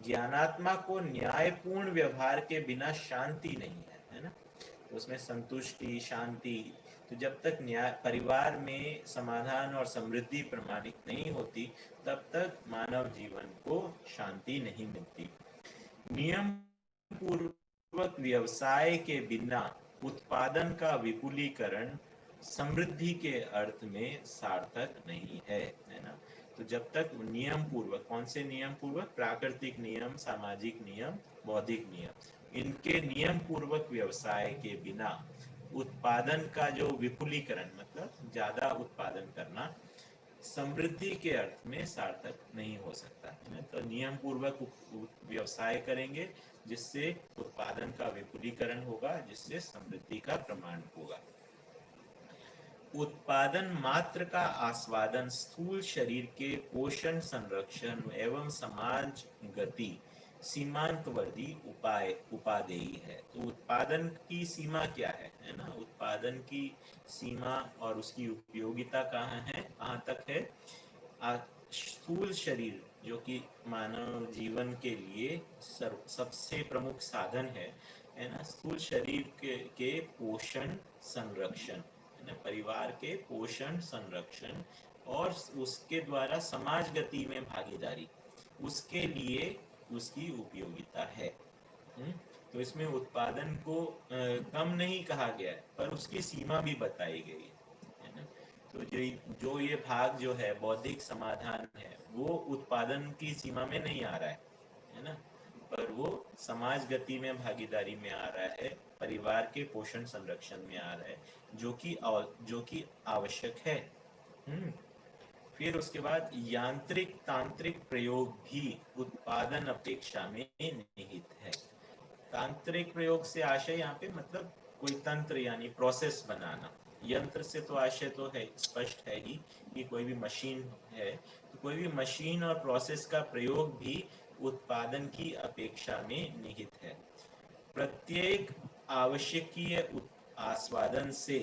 ज्ञानात्मा को न्यायपूर्ण व्यवहार के बिना शांति नहीं है ना। तो उसमें संतुष्टि, शांति, तो जब तक न्याय परिवार में समाधान और समृद्धि प्रमाणित नहीं होती, तब तक मानव जीवन को शांति नहीं मिलती। नियम पूर्वक व्यवसाय के बिना उत्पादन का विपुलीकरण समृद्धि के अर्थ में सार्थक नहीं है ना। तो जब तक नियम पूर्वक, कौन से नियम पूर्वक? प्राकृतिक नियम, सामाजिक नियम, बौद्धिक नियम, इनके नियम पूर्वक व्यवसाय के बिना उत्पादन का जो विपुलीकरण, मतलब ज्यादा उत्पादन करना, समृद्धि के अर्थ में सार्थक नहीं हो सकता है। तो नियम पूर्वक व्यवसाय करेंगे जिससे उत्पादन का विपुलीकरण होगा, जिससे समृद्धि का प्रमाण होगा। उत्पादन मात्र का आस्वादन स्थूल शरीर के पोषण, संरक्षण एवं समाज गति सीमांतवर्ती उपादेयी है। तो उत्पादन की सीमा क्या है ना। उत्पादन की सीमा और उसकी उपयोगिता कहाँ है, कहाँ तक है? स्थूल शरीर जो कि मानव जीवन के लिए सबसे प्रमुख साधन है ना। स्थूल शरीर के पोषण, संरक्षण, परिवार के पोषण, संरक्षण और उसके द्वारा समाज गति में भागीदारी, उसके लिए उसकी उपयोगिता है। तो इसमें उत्पादन को कम नहीं कहा गया है, पर उसकी सीमा भी बताई गई है ना। तो जो ये भाग जो है बौद्धिक समाधान है, वो उत्पादन की सीमा में नहीं आ रहा है ना, पर वो समाज गति में भागीदारी में आ रहा है, परिवार के पोषण संरक्षण में आ रहा है, जो कि आवश्यक है। फिर उसके बाद यांत्रिक तांत्रिक प्रयोग भी उत्पादन अपेक्षा में निहित है। तांत्रिक प्रयोग से आशय यहाँ पे मतलब कोई तंत्र यानी प्रोसेस बनाना यंत्र से तो आशय तो है, स्पष्ट है ही कि कोई भी मशीन है, तो कोई भी मशीन और प्रोसेस का प्रयोग भी उत्पादन की अपेक्षा में निहित है। प्रत्येक आवश्यकीय आस्वादन से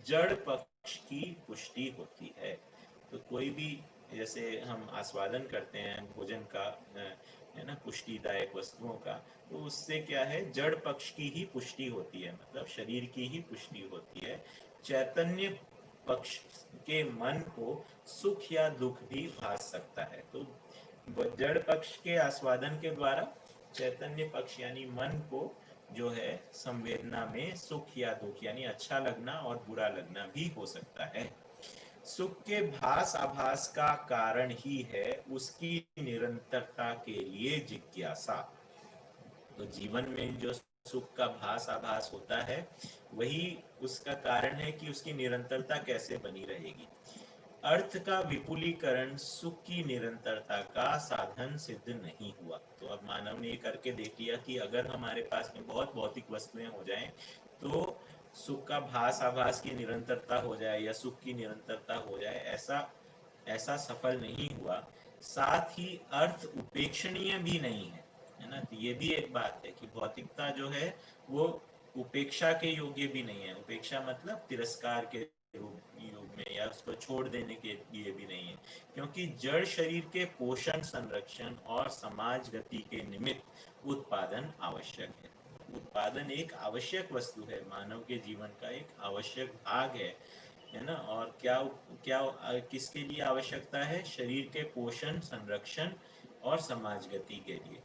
जड़ पक्ष की पुष्टि होती है। तो कोई भी, जैसे हम आस्वादन करते हैं भोजन का, है ना, पुष्टिदायक वस्तुओं का, तो उससे क्या है, जड़ पक्ष की ही पुष्टि होती है, मतलब शरीर की ही पुष्टि होती है। चैतन्य पक्ष के मन को सुख या दुख भी भास सकता है। तो जड़ पक्ष के आस्वादन के द्वारा चैतन्य पक्ष यानी मन को जो है संवेदना में सुख या दुख यानी अच्छा लगना और बुरा लगना भी हो सकता है। सुख के भास आभास का कारण ही है उसकी निरंतरता के लिए जिज्ञासा। तो जीवन में जो सुख का भास आभास होता है वही उसका कारण है कि उसकी निरंतरता कैसे बनी रहेगी। अर्थ का विपुलीकरण सुख की निरंतरता का साधन सिद्ध नहीं हुआ। तो अब मानव ने ये करके देख लिया कि अगर हमारे पास में बहुत भौतिक वस्तुएं हो जाएं तो सुख का भास आभास की निरंतरता हो जाए या सुख की निरंतरता हो जाए, ऐसा ऐसा सफल नहीं हुआ। साथ ही अर्थ उपेक्षणीय भी नहीं है ना। तो ये भी एक बात है कि भौतिकता जो है वो उपेक्षा के योग्य भी नहीं है। उपेक्षा मतलब तिरस्कार के योग में या उसको छोड़ देने के लिए भी नहीं है, क्योंकि जड़ शरीर के पोषण, संरक्षण और समाज गति के निमित्त उत्पादन आवश्यक है। उत्पादन एक आवश्यक वस्तु है, मानव के जीवन का एक आवश्यक भाग है ना। और क्या क्या किसके लिए आवश्यकता है? शरीर के पोषण, संरक्षण और समाज गति के लिए।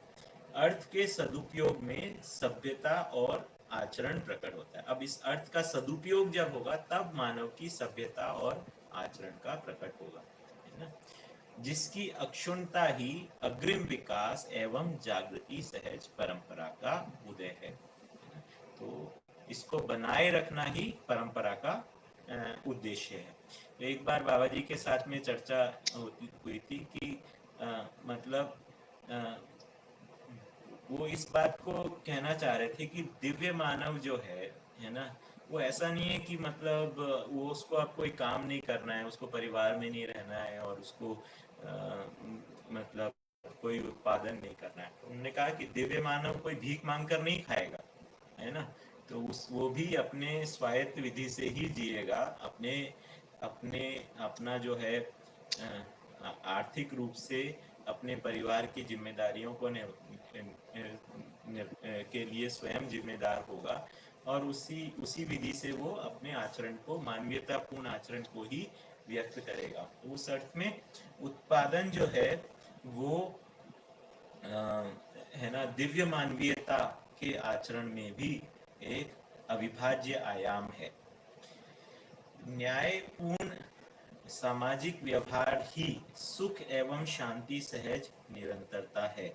अर्थ के सदुपयोग में सभ्यता और आचरण प्रकट होता है। अब इस अर्थ का सदुपयोग जब होगा तब मानव की सभ्यता और आचरण का प्रकट होगा, है ना। जिसकी अक्षुण्णता ही अग्रिम विकास एवं जागृति सहज परंपरा का उदय है। तो इसको बनाए रखना ही परंपरा का उद्देश्य है। तो एक बार बाबा जी के साथ में चर्चा हुई थी कि मतलब वो इस बात को कहना चाह रहे थे कि दिव्य मानव जो है ना, वो ऐसा नहीं है कि मतलब वो उसको अब कोई काम नहीं करना है, उसको परिवार में नहीं रहना है और उसको मतलब कोई उत्पादन नहीं करना है। तो उन्होंने कहा कि दिव्य मानव कोई भीख मांग कर नहीं खाएगा, है ना। तो वो भी अपने स्वायत्त विधि से ही जिएगा, अपने अपने अपना जो है आर्थिक रूप से अपने परिवार की जिम्मेदारियों को के लिए स्वयं जिम्मेदार होगा और उसी उसी विधि से वो अपने आचरण को, मानवीयतापूर्ण आचरण को ही व्यक्त करेगा। तो उस अर्थ में उत्पादन जो है वो है ना, दिव्य मानवीयता के आचरण में भी एक अविभाज्य आयाम है। न्यायपूर्ण सामाजिक व्यवहार ही सुख एवं शांति सहज निरंतरता है।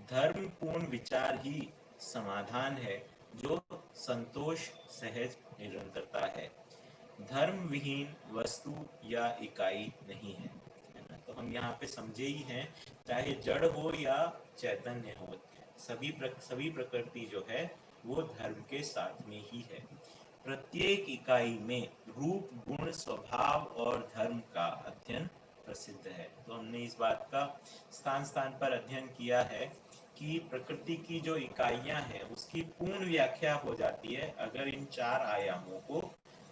धर्मपूर्ण विचार ही समाधान है जो संतोष सहज निरंतरता है। धर्म विहीन वस्तु या इकाई नहीं है, ना। तो हम यहाँ पे समझे ही हैं, चाहे जड़ हो या चैतन्य हो, सभी प्रकृति जो है वो धर्म के साथ में ही है। प्रत्येक इकाई में रूप, गुण, स्वभाव और धर्म का अध्ययन प्रसिद्ध है। तो हमने इस बात का स्थान स्थान पर अध्ययन किया है कि प्रकृति की जो इकाइयां हैं उसकी पूर्ण व्याख्या हो जाती है अगर इन चार आयामों को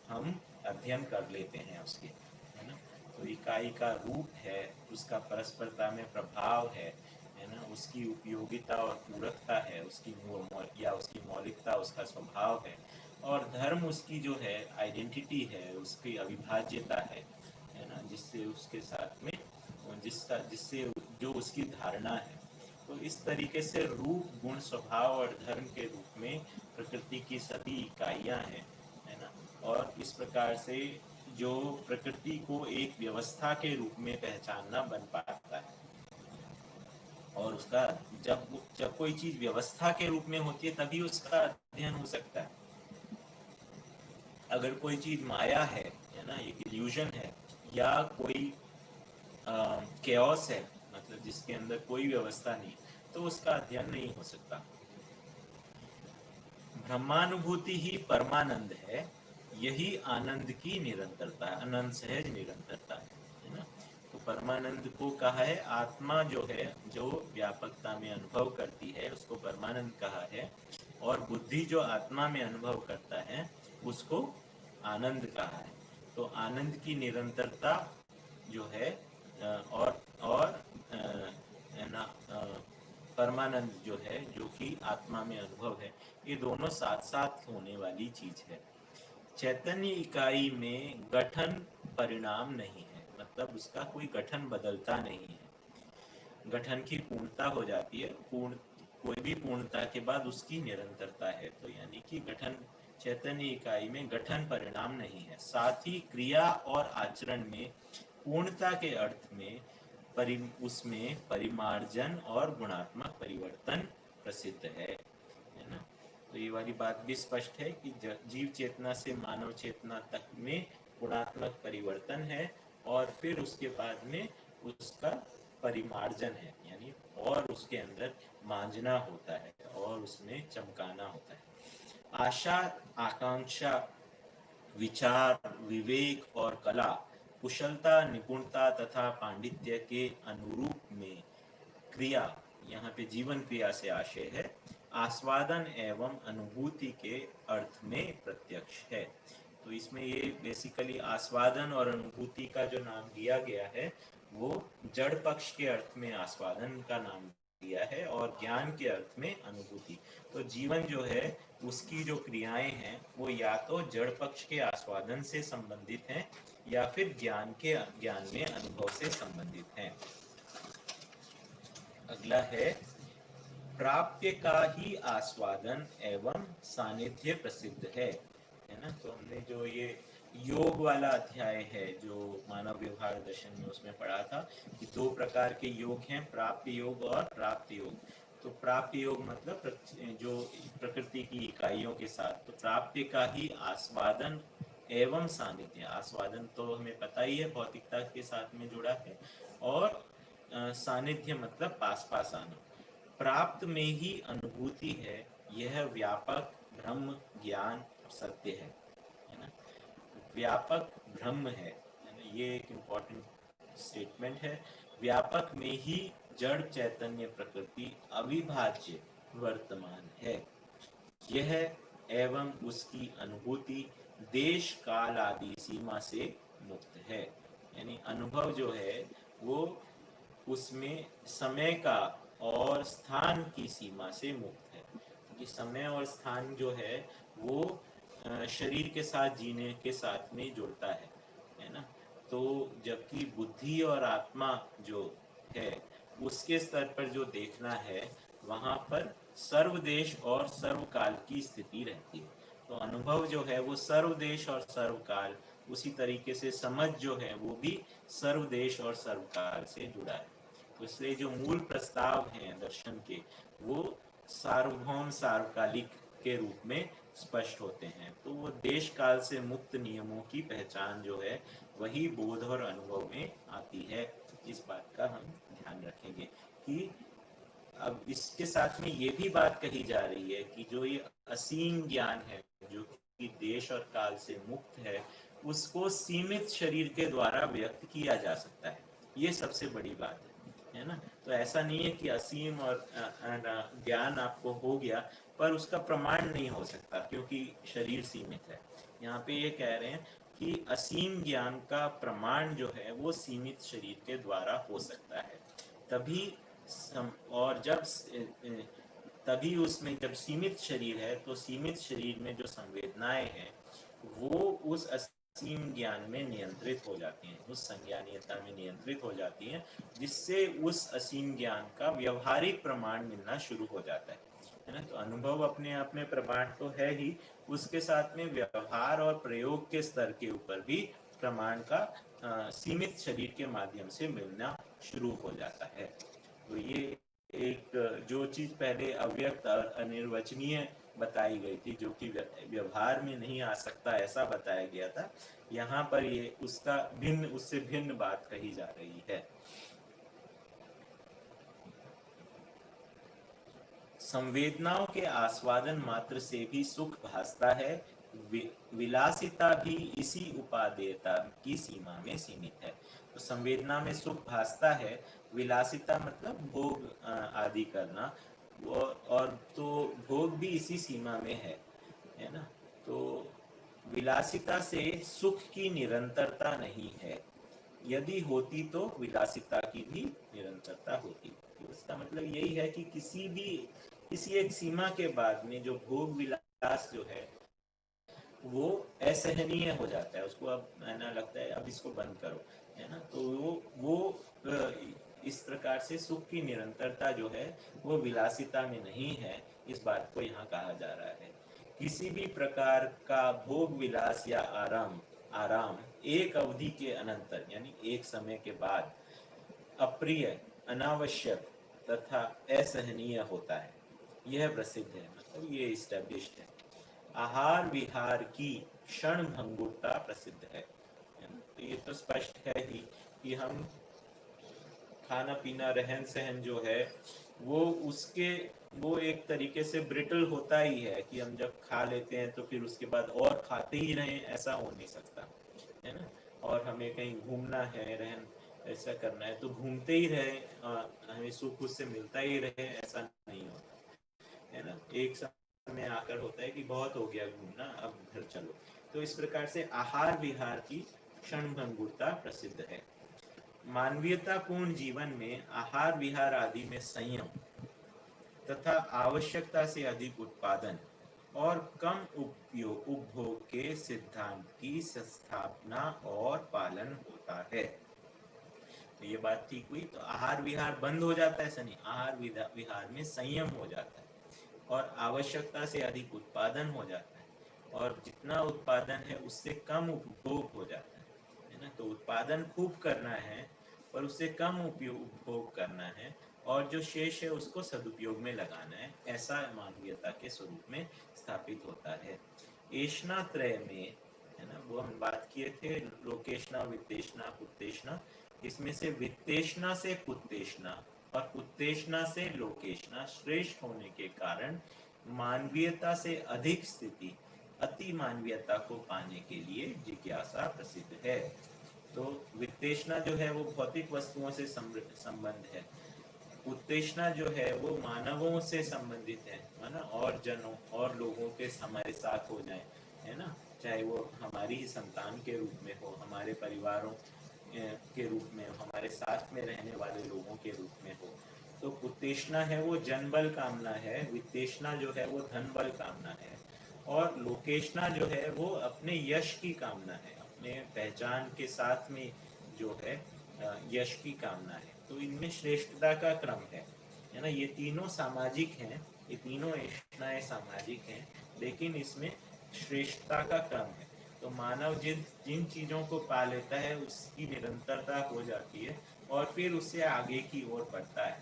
हम अध्ययन कर लेते हैं उसके, है ना। तो इकाई का रूप है, उसका परस्परता में प्रभाव है ना, उसकी उपयोगिता और पूरकता है, उसकी उसकी मौलिकता, उसका स्वभाव है। और धर्म उसकी जो है आइडेंटिटी है, उसकी अविभाज्यता है ना, जिससे उसके साथ में जिससे जो उसकी धारणा है। तो इस तरीके से रूप, गुण, स्वभाव और धर्म के रूप में प्रकृति की सभी इकाइयां हैं, है ना। और इस प्रकार से जो प्रकृति को एक व्यवस्था के रूप में पहचानना बन पाता है। और उसका जब कोई चीज व्यवस्था के रूप में होती है तभी उसका अध्ययन हो सकता है। अगर कोई चीज माया है ना, एक इल्यूजन है, या कोई केओस है, मतलब जिसके अंदर कोई व्यवस्था नहीं, तो उसका अध्ययन नहीं हो सकता। ब्रह्मानुभूति ही परमानंद है, यही आनंद की निरंतरता है, अनंत सहज निरंतरता है ना। तो परमानंद को कहा है, आत्मा जो है जो व्यापकता में अनुभव करती है उसको परमानंद कहा है, और बुद्धि जो आत्मा में अनुभव करता है उसको आनंद कहा है। तो आनंद की निरंतरता जो है और है ना, परमानंद जो है जो कि आत्मा में अनुभव है, ये दोनों साथ साथ होने वाली चीज है। चैतन्य इकाई में गठन परिणाम नहीं है, मतलब उसका कोई गठन बदलता नहीं है, गठन की पूर्णता हो जाती है, पूर्ण कोई भी पूर्णता के बाद उसकी निरंतरता है। तो यानी कि गठन, चैतन्य इकाई में गठन परिणाम नहीं है। साथ ही क्रिया और आचरण में पूर्णता के अर्थ में उसमें परिमार्जन और गुणात्मक परिवर्तन प्रसिद्ध है ना। तो ये वाली बात भी स्पष्ट है कि जीव चेतना से मानव चेतना तक में गुणात्मक परिवर्तन है, और फिर उसके बाद में उसका परिमार्जन है, यानी और उसके अंदर मांझना होता है और उसमें चमकाना होता है। आशा, आकांक्षा, विचार, विवेक और कला, कुशलता, निपुणता तथा पांडित्य के अनुरूप में क्रिया, यहाँ पे जीवन क्रिया से आशय है, आस्वादन एवं अनुभूति के अर्थ में प्रत्यक्ष है। तो इसमें ये बेसिकली आस्वादन और अनुभूति का जो नाम दिया गया है वो जड़ पक्ष के अर्थ में आस्वादन का नाम दिया है और ज्ञान के अर्थ में अनुभूति। तो जीवन जो है उसकी जो क्रियाएं हैं वो या तो जड़ पक्ष के आस्वादन से संबंधित हैं या फिर ज्ञान में अनुभव से संबंधित हैं। अगला है, प्राप्य का ही आस्वादन एवं सानिध्य प्रसिद्ध है ना। तो हमने जो ये योग वाला अध्याय है जो मानव व्यवहार दर्शन में उसमें पढ़ा था कि दो प्रकार के योग हैं, प्राप्य योग और प्राप्त योग। तो प्राप्य योग मतलब जो प्रकृति की इकाइयों के साथ, तो प्राप्य का ही आस्वादन एवं सानिध्य, आस्वादन तो हमें पता ही है भौतिकता के साथ में जुड़ा है, और सानिध्य मतलब पास पास आना। प्राप्त में ही अनुभूति है, यह व्यापक ब्रह्म ज्ञान सत्य है ना। व्यापक ब्रह्म है ना, ये एक इम्पोर्टेंट स्टेटमेंट है। व्यापक में ही जड़ चैतन्य प्रकृति अविभाज्य वर्तमान है, यह एवं उसकी अनुभूति देश काल आदि सीमा से मुक्त है। यानी अनुभव जो है वो उसमें समय का और स्थान की सीमा से मुक्त है, क्योंकि समय और स्थान जो है वो शरीर के साथ जीने के साथ में जुड़ता है ना। तो जबकि बुद्धि और आत्मा जो है उसके स्तर पर जो देखना है वहाँ पर सर्वदेश और सर्वकाल की स्थिति रहती है। तो अनुभव जो है वो सर्वदेश और सर्वकाल, उसी तरीके से समझ जो है वो भी सर्वदेश और सर्वकाल से जुड़ा है। तो इसलिए जो मूल प्रस्ताव हैं दर्शन के वो सार्वभौम सार्वकालिक के रूप में स्पष्ट होते हैं। तो वो देश काल से मुक्त नियमों की पहचान जो है वही बोध और अनुभव में आती है। इस बात का हम ध्यान रखेंगे कि अब इसके साथ में ये भी बात कही जा रही है कि जो ये असीम ज्ञान है जो कि देश और काल से मुक्त है उसको सीमित शरीर के द्वारा व्यक्त किया जा सकता है। ये सबसे बड़ी बात है ना। तो ऐसा नहीं है कि असीम और ज्ञान आपको हो गया पर उसका प्रमाण नहीं हो सकता क्योंकि शरीर सीमित है। यहाँ पे ये कह रहे हैं कि असीम ज्ञान का प्रमाण जो है वो सीमित शरीर के द्वारा हो सकता है। तभी और जब तभी उसमें जब सीमित शरीर है तो सीमित शरीर में जो संवेदनाएं हैं वो उस असीम ज्ञान में नियंत्रित हो जाती हैं, उस संज्ञानीयता में नियंत्रित हो जाती हैं, जिससे उस असीम ज्ञान का व्यवहारिक प्रमाण मिलना शुरू हो जाता है ना। तो अनुभव अपने आप में प्रमाण तो है ही, उसके साथ में व्यवहार और प्रयोग के स्तर के ऊपर भी प्रमाण का सीमित शरीर के माध्यम से मिलना शुरू हो जाता है। तो ये एक जो चीज पहले अव्यक्त अनिर्वचनीय बताई गई थी जो कि व्यवहार में नहीं आ सकता ऐसा बताया गया था, यहाँ पर ये उसका भिन्न, उससे भिन्न बात कही जा रही है। संवेदनाओं के आस्वादन मात्र से भी सुख भासता है, विलासिता भी इसी उपादेयता की सीमा में सीमित है। तो संवेदना में सुख भासता है, विलासिता मतलब भोग आदि करना, और तो भोग भी इसी सीमा में है ना। तो विलासिता से सुख की निरंतरता नहीं है, यदि होती तो विलासिता की भी निरंतरता होती। तो इसका मतलब यही है कि किसी एक सीमा के बाद में जो भोग विलास जो है वो असहनीय हो जाता है, उसको अब है ना लगता है अब इसको बंद करो, है ना। तो वो इस प्रकार से सुख की निरंतरता जो है वो विलासिता में नहीं है, इस बात को यहाँ कहा जा रहा है। किसी भी प्रकार का भोग विलास या आराम आराम एक अवधि के अनंतर यानी एक समय के बाद अप्रिय, अनावश्यक तथा असहनीय होता है, यह प्रसिद्ध है, मतलब ये इस्टेब्लिश्ड है। आहार विहार की क्षण भंगुरता प्रसिद्ध है ना। तो ये तो स्पष्ट है ही कि हम खाना पीना रहन सहन जो है वो उसके वो एक तरीके से ब्रिटल होता ही है कि हम जब खा लेते हैं तो फिर उसके बाद और खाते ही रहें, ऐसा हो नहीं सकता, है ना। और हमें कहीं घूमना है, रहन ऐसा करना है तो घूमते ही रहे, हमें सुख उससे मिलता ही रहे, ऐसा नहीं होता, है ना। एक समय आकर होता है कि बहुत हो गया घूमना, अब घर चलो। तो इस प्रकार से आहार विहार की क्षण भंगुरता प्रसिद्ध है। मानवीयता पूर्ण जीवन में आहार विहार आदि में संयम तथा आवश्यकता से अधिक उत्पादन और कम उपभोग के सिद्धांत की स्थापना और पालन होता है। तो ये बात ठीक हुई। तो आहार विहार बंद हो जाता है, सनी आहार विहार में संयम हो जाता है और आवश्यकता से अधिक उत्पादन हो जाता है, और जितना उत्पादन है उससे कम उपभोग हो जाता है ना। तो उत्पादन खूब करना है पर उससे कम उपभोग करना है, और जो शेष है उसको सदुपयोग में लगाना है, ऐसा मानवीयता के स्वरूप में स्थापित होता है। एषणा त्रय में, है ना, वो हम बात किए थे, लोकेशना, वित्तेषणा, कुत्तेषणा। इसमें से वित्तेषणा से कुत्तेषणा और कुत्तेषणा से लोकेशना श्रेष्ठ होने के कारण मानवीयता से अधिक स्थिति अति मानवीयता को पाने के लिए जिज्ञासा प्रसिद्ध है। तो वित्तेषणा जो है वो भौतिक वस्तुओं से संबंध है, उत्तेजना जो है वो मानवों से संबंधित है ना, और जनों और लोगों के हमारे साथ हो जाए, है ना, चाहे वो हमारी ही संतान के रूप में हो, हमारे परिवारों के रूप में, हमारे साथ में रहने वाले लोगों के रूप में हो। तो उत्तेजना है वो जनबल कामना है, वित्तेषणा जो है वो धन बल कामना है, और लोकेशना जो है वो अपने यश की कामना है, अपने पहचान के साथ में जो है यश की कामना है। तो इनमें श्रेष्ठता का क्रम है ना। ये तीनों सामाजिक हैं, ये तीनों ऐष्णाएं सामाजिक हैं, लेकिन इसमें श्रेष्ठता का क्रम है। तो मानव जिन जिन चीजों को पा लेता है उसकी निरंतरता हो जाती है और फिर उससे आगे की ओर बढ़ता है।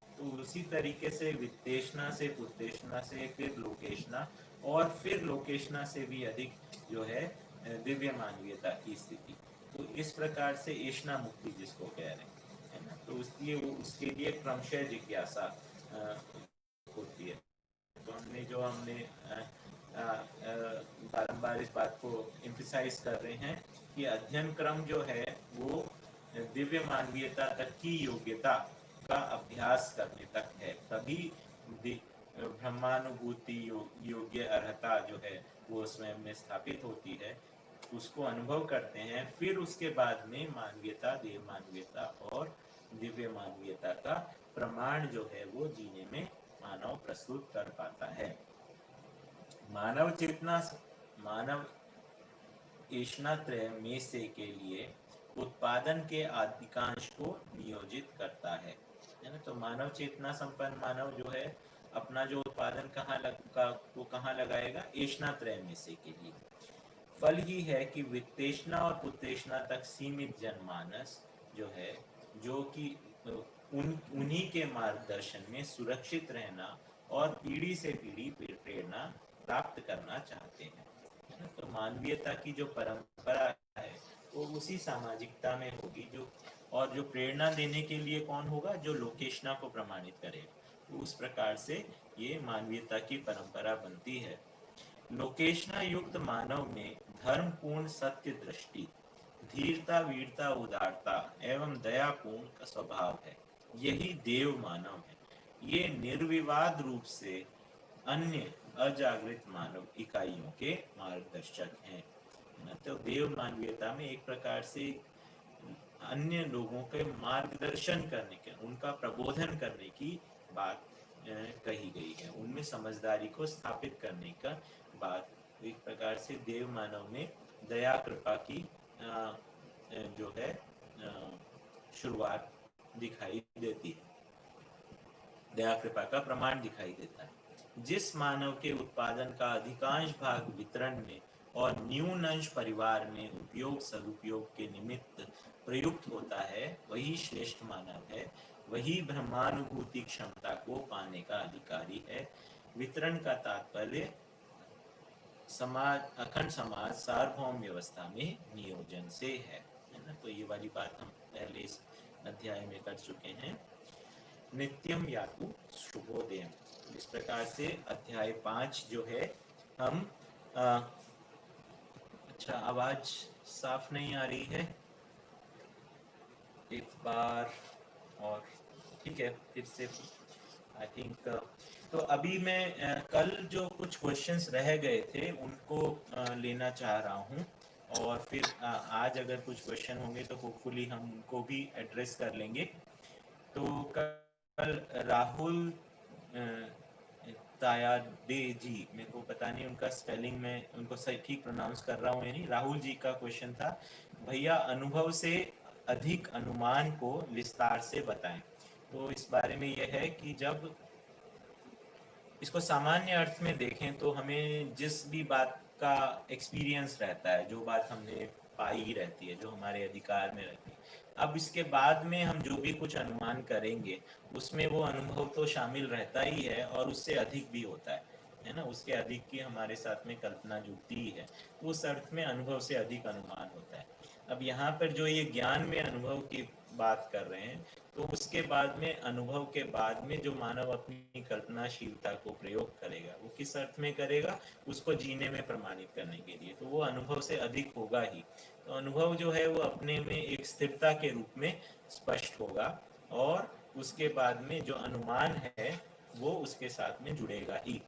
तो उसी तरीके से वित्तेषणा से कुत्तेषणा से फिर लोकेशना, और फिर लोकेशना से भी अधिक जो है दिव्य मानवीयता की स्थिति। तो इस प्रकार से ऐष्णा मुक्ति जिसको कह रहे हैं, है ना, तो उसके लिए क्रमशः जिज्ञासा होती है। तो हमने बारंबार इस बात को एम्फिसाइज कर रहे हैं कि अध्ययन क्रम जो है वो दिव्य मानवीयता तक की योग्यता का अभ्यास करने तक है, तभी ब्रह्मानुभूति योग्य अर्हता जो है वो स्वयं में स्थापित होती है, उसको अनुभव करते हैं, फिर उसके बाद में मानवीयता, देव मानवीयता और दिव्य मानवीयता का प्रमाण जो है वो जीने में मानव प्रस्तुत कर पाता है। मानव चेतना मानव ऐष्णात्रय में से के लिए उत्पादन के अधिकांश को नियोजित करता है ना। तो मानव चेतना संपन्न मानव जो है अपना जो उत्पादन कहाँ लगाएगा, ऐष्णात्रय में से के लिए। फल ही है कि वित्तेषणा और कुत्तेषणा तक सीमित जनमानस जो है, जो कि उन्हीं के मार्गदर्शन में सुरक्षित रहना और पीढ़ी से पीढ़ी प्रेरणा प्राप्त करना चाहते हैं। तो मानवीयता की जो परंपरा है वो उसी सामाजिकता में होगी, और जो प्रेरणा देने के लिए कौन होगा, जो लोकेशना को प्रमाणित करे। तो उस प्रकार से ये मानवीयता की परंपरा बनती है। लोकेशना युक्त मानव में धर्मपूर्ण सत्य दृष्टि, धीरता, वीरता, उदारता एवं दयापूर्ण का स्वभाव है। यही देव मानव है। ये निर्विवाद रूप से अन्य अजागृत मानव इकाइयों के मार्गदर्शक हैं। तो देव मानवीयता में एक प्रकार से अन्य लोगों के मार्गदर्शन करने के, उनका प्रबोधन करने की बात कही गई है। उनमें समझदारी को स्थापित करने का बात, एक प्रकार से देव मानव में दया कृपा की जो है शुरुआत दिखाई देती है, दया कृपा का प्रमाण दिखाई देता है। जिस मानव के उत्पादन का अधिकांश भाग वितरण में और न्यून अंश परिवार में उपयोग सदुपयोग के निमित्त प्रयुक्त होता है, वही श्रेष्ठ मानव है। वही ब्रह्मानुभूति क्षमता को पाने का अधिकारी है। वितरण का तात्पर्य समाज, अखंड समाज सार्वभौम व्यवस्था में नियोजन से है ना। तो ये वाली बात हम पहले इस अध्याय में कर चुके हैं। नित्यम यातु शुभोदयम, इस प्रकार से अध्याय 5 जो है हम अच्छा, आवाज साफ नहीं आ रही है, एक बार और, ठीक है, फिर से आई थिंक। तो अभी मैं कल जो कुछ क्वेश्चंस रह गए थे उनको लेना चाह रहा हूँ, और फिर आज अगर कुछ क्वेश्चन होंगे तो होपफुली हम उनको भी एड्रेस कर लेंगे। तो कल राहुल तायाडे जी, मेरे को पता नहीं उनका स्पेलिंग में उनको सही ठीक प्रोनाउंस कर रहा हूँ या नहीं, राहुल जी का क्वेश्चन था, भैया अनुभव से अधिक अनुमान को विस्तार से बताएं। तो इस बारे में यह है कि जब इसको सामान्य अर्थ में देखें तो हमें जिस भी बात का एक्सपीरियंस रहता है, जो बात हमने पाई रहती है, जो हमारे अधिकार में रहती है, अब इसके बाद में हम जो भी कुछ अनुमान करेंगे उसमें वो अनुभव तो शामिल रहता ही है और उससे अधिक भी होता है ना। उसके अधिक की हमारे साथ में कल्पना जुड़ती ही है, तो उस अर्थ में अनुभव से अधिक अनुमान होता है। अब यहाँ पर जो ये ज्ञान में अनुभव की बात कर रहे हैं, तो उसके बाद में, अनुभव के बाद में जो मानव अपनी कल्पनाशीलता को प्रयोग करेगा, वो किस अर्थ में करेगा, उसको जीने में प्रमाणित करने के लिए, तो वो अनुभव से अधिक होगा ही। तो अनुभव जो है वो अपने में एक स्थिरता के रूप में स्पष्ट होगा, और उसके बाद में जो अनुमान है वो उसके साथ में जुड़ेगा ही।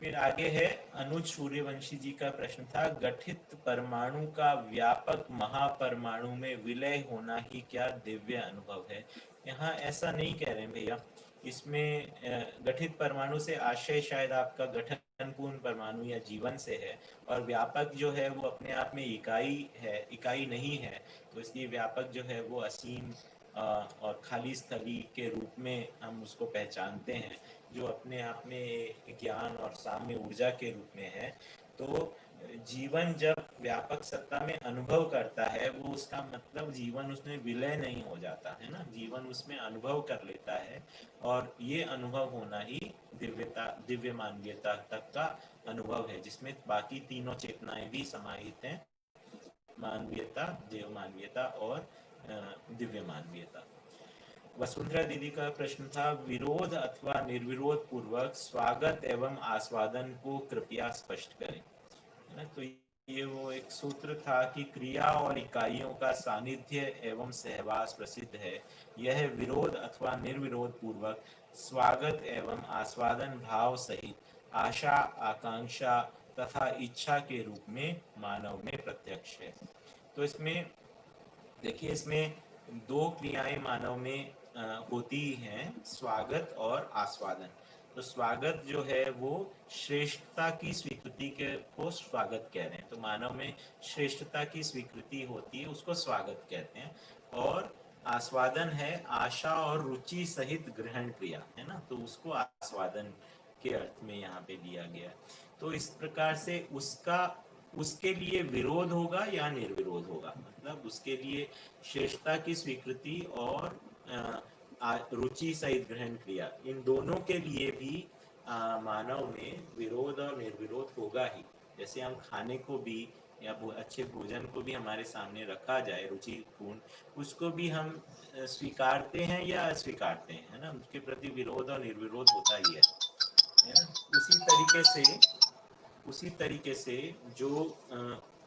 फिर आगे है, अनुज सूर्यवंशी जी का प्रश्न था, गठित परमाणु का व्यापक महापरमाणु में विलय होना ही क्या दिव्य अनुभव है? यहाँ ऐसा नहीं कह रहे हैं भैया, इसमें गठित परमाणु से आशय शायद आपका गठनपूर्ण परमाणु या जीवन से है, और व्यापक जो है वो अपने आप में इकाई है, इकाई नहीं है, तो इसलिए व्यापक जो है वो असीम और खाली स्थली के रूप में हम उसको पहचानते हैं, जो अपने आप में ज्ञान और साम्य ऊर्जा के रूप में है। तो जीवन जब व्यापक सत्ता में अनुभव करता है, वो उसका मतलब जीवन उसमें विलय नहीं हो जाता है ना, जीवन उसमें अनुभव कर लेता है, और ये अनुभव होना ही दिव्यता, दिव्य मानवीयता तक का अनुभव है, जिसमें बाकी तीनों चेतनाएं भी समाहित हैं, मानवीयता, देव मानवीयता और दिव्य मानवीयता। वसुंधरा दीदी का प्रश्न था, विरोध अथवा निर्विरोध पूर्वक स्वागत एवं आस्वादन को कृपया स्पष्ट करें। तो ये वो एक सूत्र था कि क्रिया और इकाइयों का सानिध्य एवं सहवास प्रसिद्ध है। यह विरोध अथवा निर्विरोध पूर्वक स्वागत एवं आस्वादन भाव सहित आशा, आकांक्षा तथा इच्छा के रूप में मानव में प्रत्यक्ष है। तो इसमें देखिए, इसमें दो क्रियाएं मानव में होती हैं, स्वागत और आस्वादन। तो स्वागत जो है वो श्रेष्ठता की स्वीकृति के को स्वागत कह रहे हैं, तो मानव में श्रेष्ठता की स्वीकृति होती है, उसको स्वागत कहते हैं। और आस्वादन है आशा और रुचि सहित ग्रहण क्रिया, है ना, तो उसको आस्वादन के अर्थ में यहाँ पे लिया गया। तो इस प्रकार से उसके लिए विरोध होगा या निर्विरोध होगा, मतलब उसके लिए श्रेष्ठता की स्वीकृति और रुचि सहित ग्रहण क्रिया, इन दोनों के लिए भी मानव में विरोध और निर्विरोध होगा ही। जैसे हम खाने को भी या अच्छे भोजन को भी हमारे सामने रखा जाए रुचिपूर्ण, उसको भी हम स्वीकारते हैं या अस्वीकारते हैं, है ना, उसके प्रति विरोध और निर्विरोध होता ही है ना। उसी तरीके से उसी तरीके से जो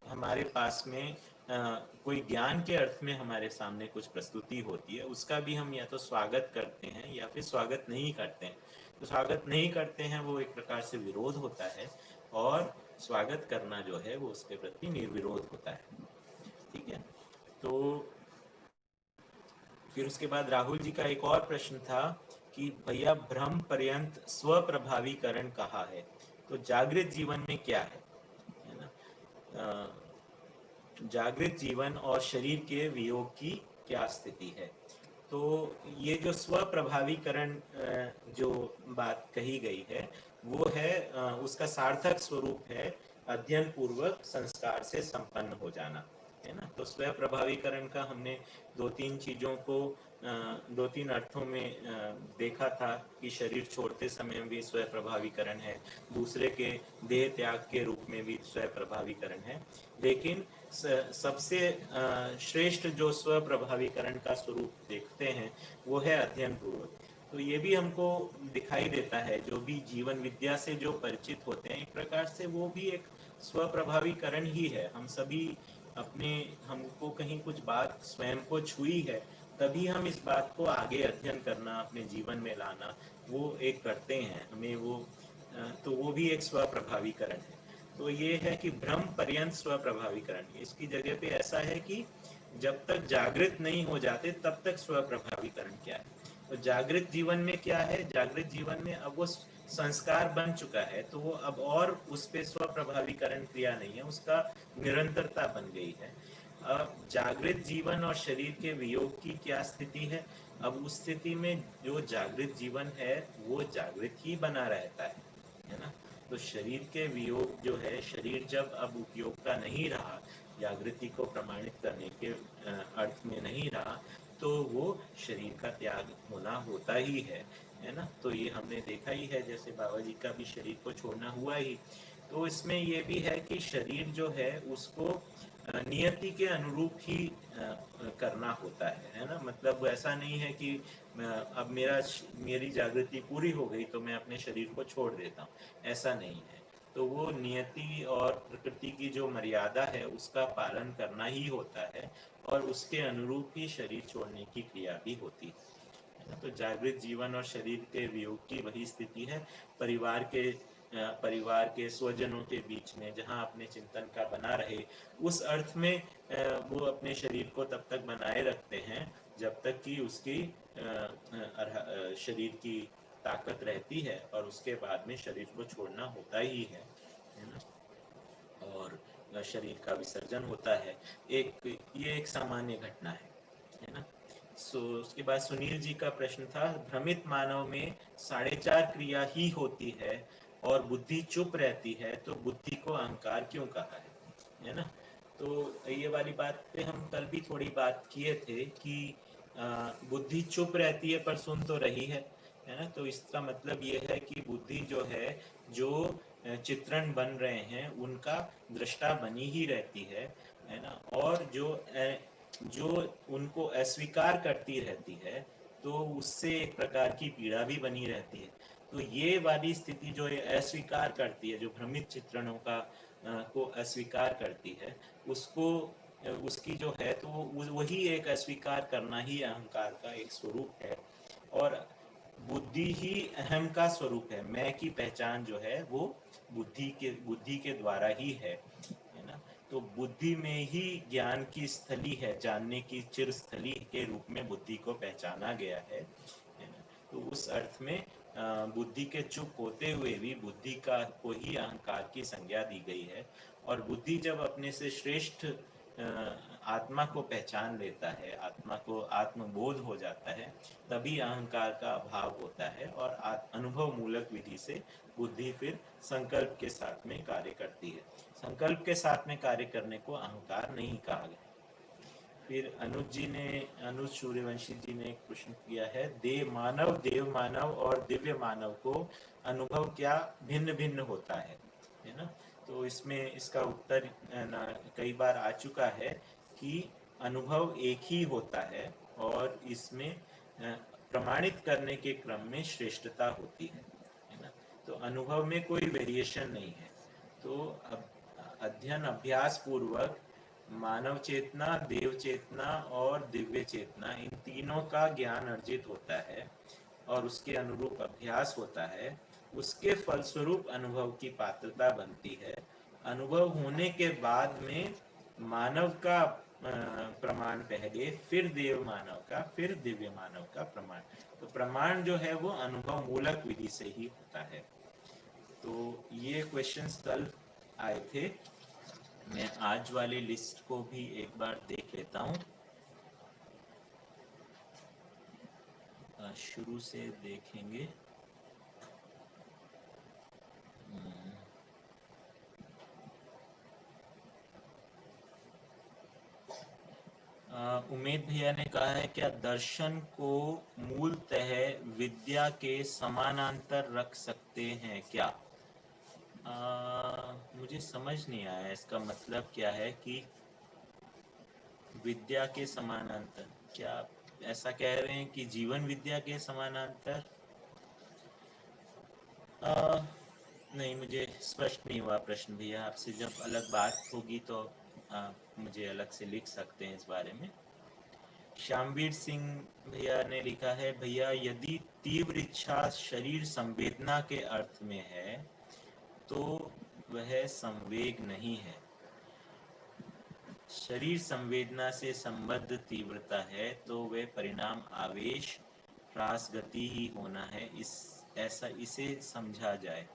हमारे पास में कोई ज्ञान के अर्थ में हमारे सामने कुछ प्रस्तुति होती है, उसका भी हम या तो स्वागत करते हैं या फिर स्वागत नहीं करते हैं। तो स्वागत नहीं करते हैं वो एक प्रकार से विरोध होता है, और स्वागत करना जो है वो उसके प्रति निर्विरोध होता है। ठीक है, तो फिर उसके बाद राहुल जी का एक और प्रश्न था कि भैया भ्रम पर्यंत स्वप्रभावीकरण कहा है, तो जागृत जीवन में क्या है ना? जागृत जीवन और शरीर के वियोग की क्या स्थिति है। तो ये जो स्वप्रभावीकरण जो बात कही गई है वो है उसका सार्थक स्वरूप है अध्ययन पूर्वक संस्कार से संपन्न हो जाना, है ना। तो स्व प्रभावीकरण का हमने दो तीन चीजों को दो तीन अर्थों में देखा था कि शरीर छोड़ते समय भी स्व प्रभावीकरण है, दूसरे के देह त्याग के रूप में भी स्व प्रभावीकरण है, लेकिन सबसे श्रेष्ठ जो स्व प्रभावीकरण का स्वरूप देखते हैं वो है अध्ययन पूर्वक। तो ये भी हमको दिखाई देता है, जो भी जीवन विद्या से जो परिचित होते हैं एक प्रकार से वो भी एक स्व प्रभावीकरण ही है। हम सभी अपने, हमको कहीं कुछ बात स्वयं को छुई है तभी हम इस बात को आगे अध्ययन करना, अपने जीवन में लाना वो एक करते हैं, हमें वो तो वो भी एक स्व प्रभावीकरण है। तो ये है कि भ्रम पर्यंत स्व प्रभावीकरण, इसकी जगह पे ऐसा है कि जब तक जागृत नहीं हो जाते तब तक स्व प्रभावीकरण क्या है। तो जागृत जीवन में क्या है, जागृत जीवन में अब वो संस्कार बन चुका है तो वो अब और उस पे स्व प्रभावीकरण क्रिया नहीं है, उसका निरंतरता बन गई है। अब जागृत जीवन और शरीर के वियोग की क्या स्थिति है, अब उस स्थिति में जो जागृत जीवन है वो जागृत ही बना रहता है ना। तो शरीर के वियोग जो है, शरीर जब अब उपयोग का नहीं रहा, जागृति को प्रमाणित करने के अर्थ में नहीं रहा, तो वो शरीर का त्याग होना होता ही है ना। तो ये हमने देखा ही है, जैसे बाबा जी का भी शरीर को छोड़ना हुआ ही। तो इसमें ये भी है कि शरीर जो है उसको नियति के अनुरूप ही करना होता है ना। मतलब ऐसा नहीं है कि अब मेरी जागृति पूरी हो गई तो मैं अपने शरीर को छोड़ देता हूँ, ऐसा नहीं है। तो वो नियति और प्रकृति की जो मर्यादा है उसका पालन करना ही होता है, और उसके अनुरूप ही शरीर छोड़ने की क्रिया भी होती है। तो जागृत जीवन और शरीर के वियोग की वही स्थिति है, परिवार के स्वजनों के बीच में जहाँ अपने चिंतन का बना रहे, उस अर्थ में वो अपने शरीर को तब तक बनाए रखते हैं जब तक कि उसकी शरीर की ताकत रहती है, और उसके बाद में शरीर को छोड़ना होता ही है ना, और शरीर का विसर्जन होता है। ये एक सामान्य घटना है ना। उसके बाद सुनील जी का प्रश्न था, भ्रमित मानव में 4.5 क्रिया ही होती है और बुद्धि चुप रहती है, तो बुद्धि को अहंकार क्यों कहा है ना। तो ये वाली बात पे हम कल भी थोड़ी बात किए थे कि बुद्धि चुप रहती है पर सुन तो रही है ना। तो इसका मतलब ये है कि बुद्धि जो है, जो चित्रण बन रहे हैं उनका दृष्टा बनी ही रहती है ना, और जो उनको अस्वीकार करती रहती है तो उससे एक प्रकार की पीड़ा भी बनी रहती है। तो ये वाली स्थिति जो है अस्वीकार करती है, जो भ्रमित चित्रणों का को अस्वीकार करती है, उसको उसकी जो है तो वही एक अस्वीकार करना ही अहंकार का एक स्वरूप है, और बुद्धि ही अहम का स्वरूप है। मैं की पहचान जो है वो बुद्धि के द्वारा ही है ना। तो बुद्धि में ही ज्ञान की स्थली है, जानने की चिर स्थली के रूप में बुद्धि को पहचाना गया है ना। तो उस अर्थ में बुद्धि के चुप होते हुए भी बुद्धि का को ही अहंकार की संज्ञा दी गई है, और बुद्धि जब अपने से श्रेष्ठ आत्मा को पहचान लेता है, आत्मा को आत्मबोध हो जाता है, तभी अहंकार का अभाव होता है, और अनुभव मूलक विधि से बुद्धि फिर संकल्प के साथ में कार्य करती है। संकल्प के साथ में कार्य करने को अहंकार नहीं कहा गया। फिर अनुज सूर्यवंशी जी ने एक प्रश्न किया है, देव मानव और दिव्य मानव को अनुभव क्या भिन्न भिन्न होता है ना। तो इसमें इसका उत्तर कई बार आ चुका है कि अनुभव एक ही होता है, और इसमें प्रमाणित करने के क्रम में श्रेष्ठता होती है ना। तो अनुभव में कोई वेरिएशन नहीं है। तो अध्ययन अभ्यास पूर्वक मानव चेतना, देव चेतना और दिव्य चेतना, इन तीनों का ज्ञान अर्जित होता है और उसके अनुरूप अभ्यास होता है। उसके फलस्वरूप अनुभव की पात्रता बनती है। अनुभव होने के बाद में मानव का प्रमाण पहले, फिर देव मानव का, फिर दिव्य मानव का प्रमाण। तो प्रमाण जो है वो अनुभव मूलक विधि से ही होता है। तो ये क्वेश्चंस कल आए थे। मैं आज वाली लिस्ट को भी एक बार देख लेता हूँ। शुरू से देखेंगे। उमेद भैया ने कहा है क्या दर्शन को मूलतः विद्या के समानांतर रख सकते हैं क्या? मुझे समझ नहीं आया इसका मतलब क्या है कि विद्या के समानांतर। क्या आप ऐसा कह रहे हैं कि जीवन विद्या के समानांतर? नहीं, मुझे स्पष्ट नहीं हुआ प्रश्न भैया। आपसे जब अलग बात होगी तो मुझे अलग से लिख सकते हैं इस बारे में। श्यामवीर सिंह भैया ने लिखा है, भैया यदि तीव्र इच्छा शरीर संवेदना के अर्थ में है तो वह संवेग नहीं है। शरीर संवेदना से संबद्ध तीव्रता है तो वह परिणाम आवेश, ह्रास, गति ही होना है। ऐसा इसे समझा जाए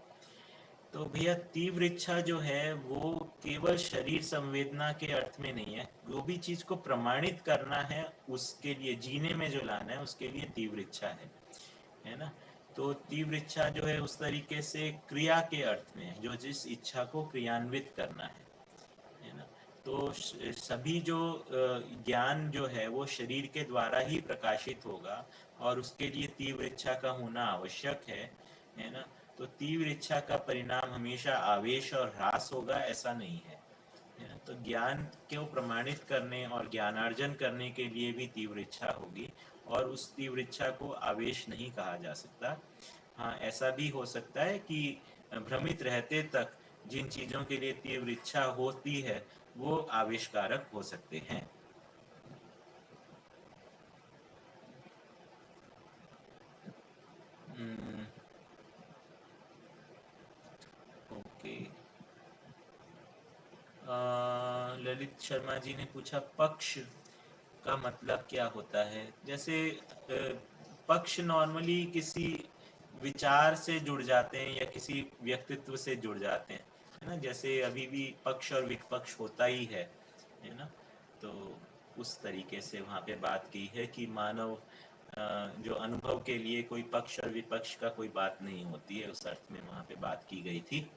तो भैया तीव्र इच्छा जो है वो केवल शरीर संवेदना के अर्थ में नहीं है। जो भी चीज को प्रमाणित करना है, उसके लिए जीने में जो लाना है, उसके लिए तीव्र इच्छा है ना। तो तीव्र इच्छा जो है उस तरीके से क्रिया के अर्थ में है, जो जिस इच्छा को क्रियान्वित करना है ना। तो सभी जो ज्ञान जो है वो शरीर के द्वारा ही प्रकाशित होगा और उसके लिए तीव्र इच्छा का होना आवश्यक है ना। तो तीव्र इच्छा का परिणाम हमेशा आवेश और ह्रास होगा, ऐसा नहीं है ना। तो ज्ञान को प्रमाणित करने और ज्ञानार्जन करने के लिए भी तीव्र इच्छा होगी और उस तीव्र इच्छा को आवेश नहीं कहा जा सकता। हाँ, ऐसा भी हो सकता है कि भ्रमित रहते तक जिन चीजों के लिए तीव्र इच्छा होती है वो आवेशकारक हो सकते हैं। ओके। ललित शर्मा जी ने पूछा पक्ष का मतलब क्या होता है। जैसे पक्ष नॉर्मली किसी विचार से जुड़ जाते हैं या किसी व्यक्तित्व से जुड़ जाते हैं, है ना। जैसे अभी भी पक्ष और विपक्ष होता ही है ना। तो उस तरीके से वहाँ पे बात की है कि मानव जो अनुभव के लिए कोई पक्ष और विपक्ष का कोई बात नहीं होती है, उस अर्थ में वहाँ पे बात की गई थी।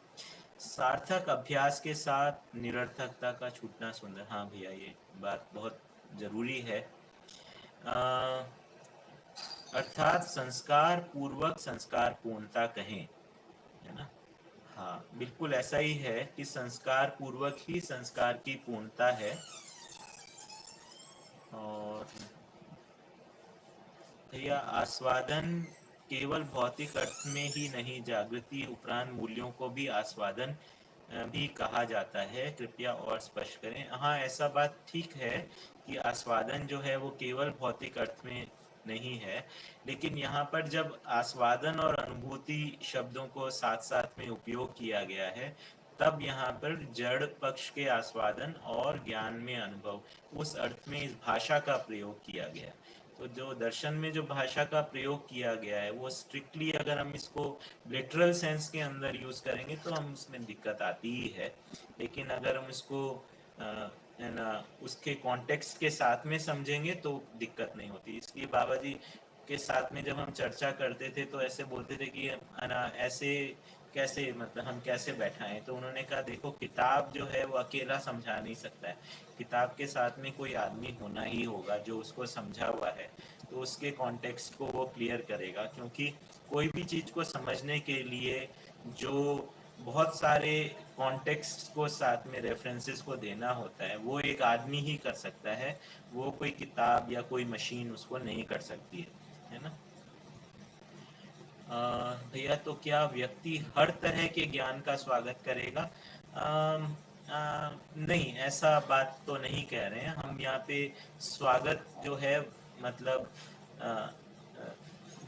सार्थक अभ्यास के साथ निरर्थकता का छूटना सुंदर। हाँ भैया, ये बात बहुत जरूरी है। अर्थात संस्कार पूर्वक संस्कार पूर्णता कहें, है ना। हाँ, बिल्कुल ऐसा ही है कि संस्कार पूर्वक ही संस्कार की पूर्णता है। और भैया आस्वादन केवल भौतिक अर्थ में ही नहीं, जागृति उपरांत मूल्यों को भी आस्वादन भी कहा जाता है। कृपया और स्पष्ट करें। हाँ, ऐसा बात ठीक है कि आस्वादन जो है वो केवल भौतिक अर्थ में नहीं है, लेकिन यहाँ पर जब आस्वादन और अनुभूति शब्दों को साथ साथ में उपयोग किया गया है, तब यहाँ पर जड़ पक्ष के आस्वादन और ज्ञान में अनुभव, उस अर्थ में इस भाषा का प्रयोग किया गया। तो जो दर्शन में जो भाषा का प्रयोग किया गया है वो स्ट्रिक्टली अगर हम इसको लिटरल सेंस के अंदर यूज करेंगे तो हम उसमें दिक्कत आती ही है। लेकिन अगर हम इसको है ना उसके कॉन्टेक्स्ट के साथ में समझेंगे तो दिक्कत नहीं होती। इसलिए बाबा जी के साथ में जब हम चर्चा करते थे तो ऐसे बोलते थे कि है ना ऐसे कैसे, मतलब हम कैसे बैठाएं। तो उन्होंने कहा देखो, किताब जो है वो अकेला समझा नहीं सकता है, किताब के साथ में कोई आदमी होना ही होगा जो उसको समझा हुआ है, तो उसके कॉन्टेक्स्ट को वो क्लियर करेगा। क्योंकि कोई भी चीज़ को समझने के लिए जो बहुत सारे कॉन्टेक्स्ट को साथ में रेफरेंसेस को देना होता है वो एक आदमी ही कर सकता है, वो कोई किताब या कोई मशीन उसको नहीं कर सकती है ना। भैया तो क्या व्यक्ति हर तरह के ज्ञान का स्वागत करेगा? नहीं, ऐसा बात तो नहीं कह रहे हैं हम यहाँ पे। स्वागत जो है, मतलब आ, आ,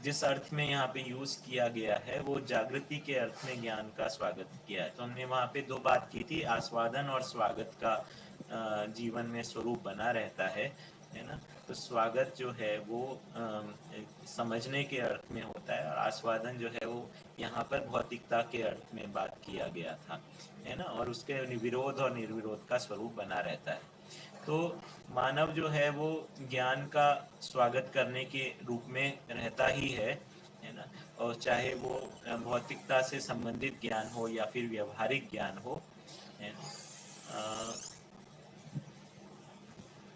जिस अर्थ में यहाँ पे यूज किया गया है वो जागृति के अर्थ में ज्ञान का स्वागत किया है। तो हमने वहाँ पे दो बात की थी, आस्वादन और स्वागत का जीवन में स्वरूप बना रहता है ना। तो स्वागत जो है वो समझने के अर्थ में होता है, और आस्वादन जो है वो यहाँ पर भौतिकता के अर्थ में बात किया गया था, है ना। और उसके विरोध और निर्विरोध का स्वरूप बना रहता है। तो मानव जो है वो ज्ञान का स्वागत करने के रूप में रहता ही है ना। और चाहे वो भौतिकता से संबंधित ज्ञान हो या फिर व्यवहारिक ज्ञान हो, है ना।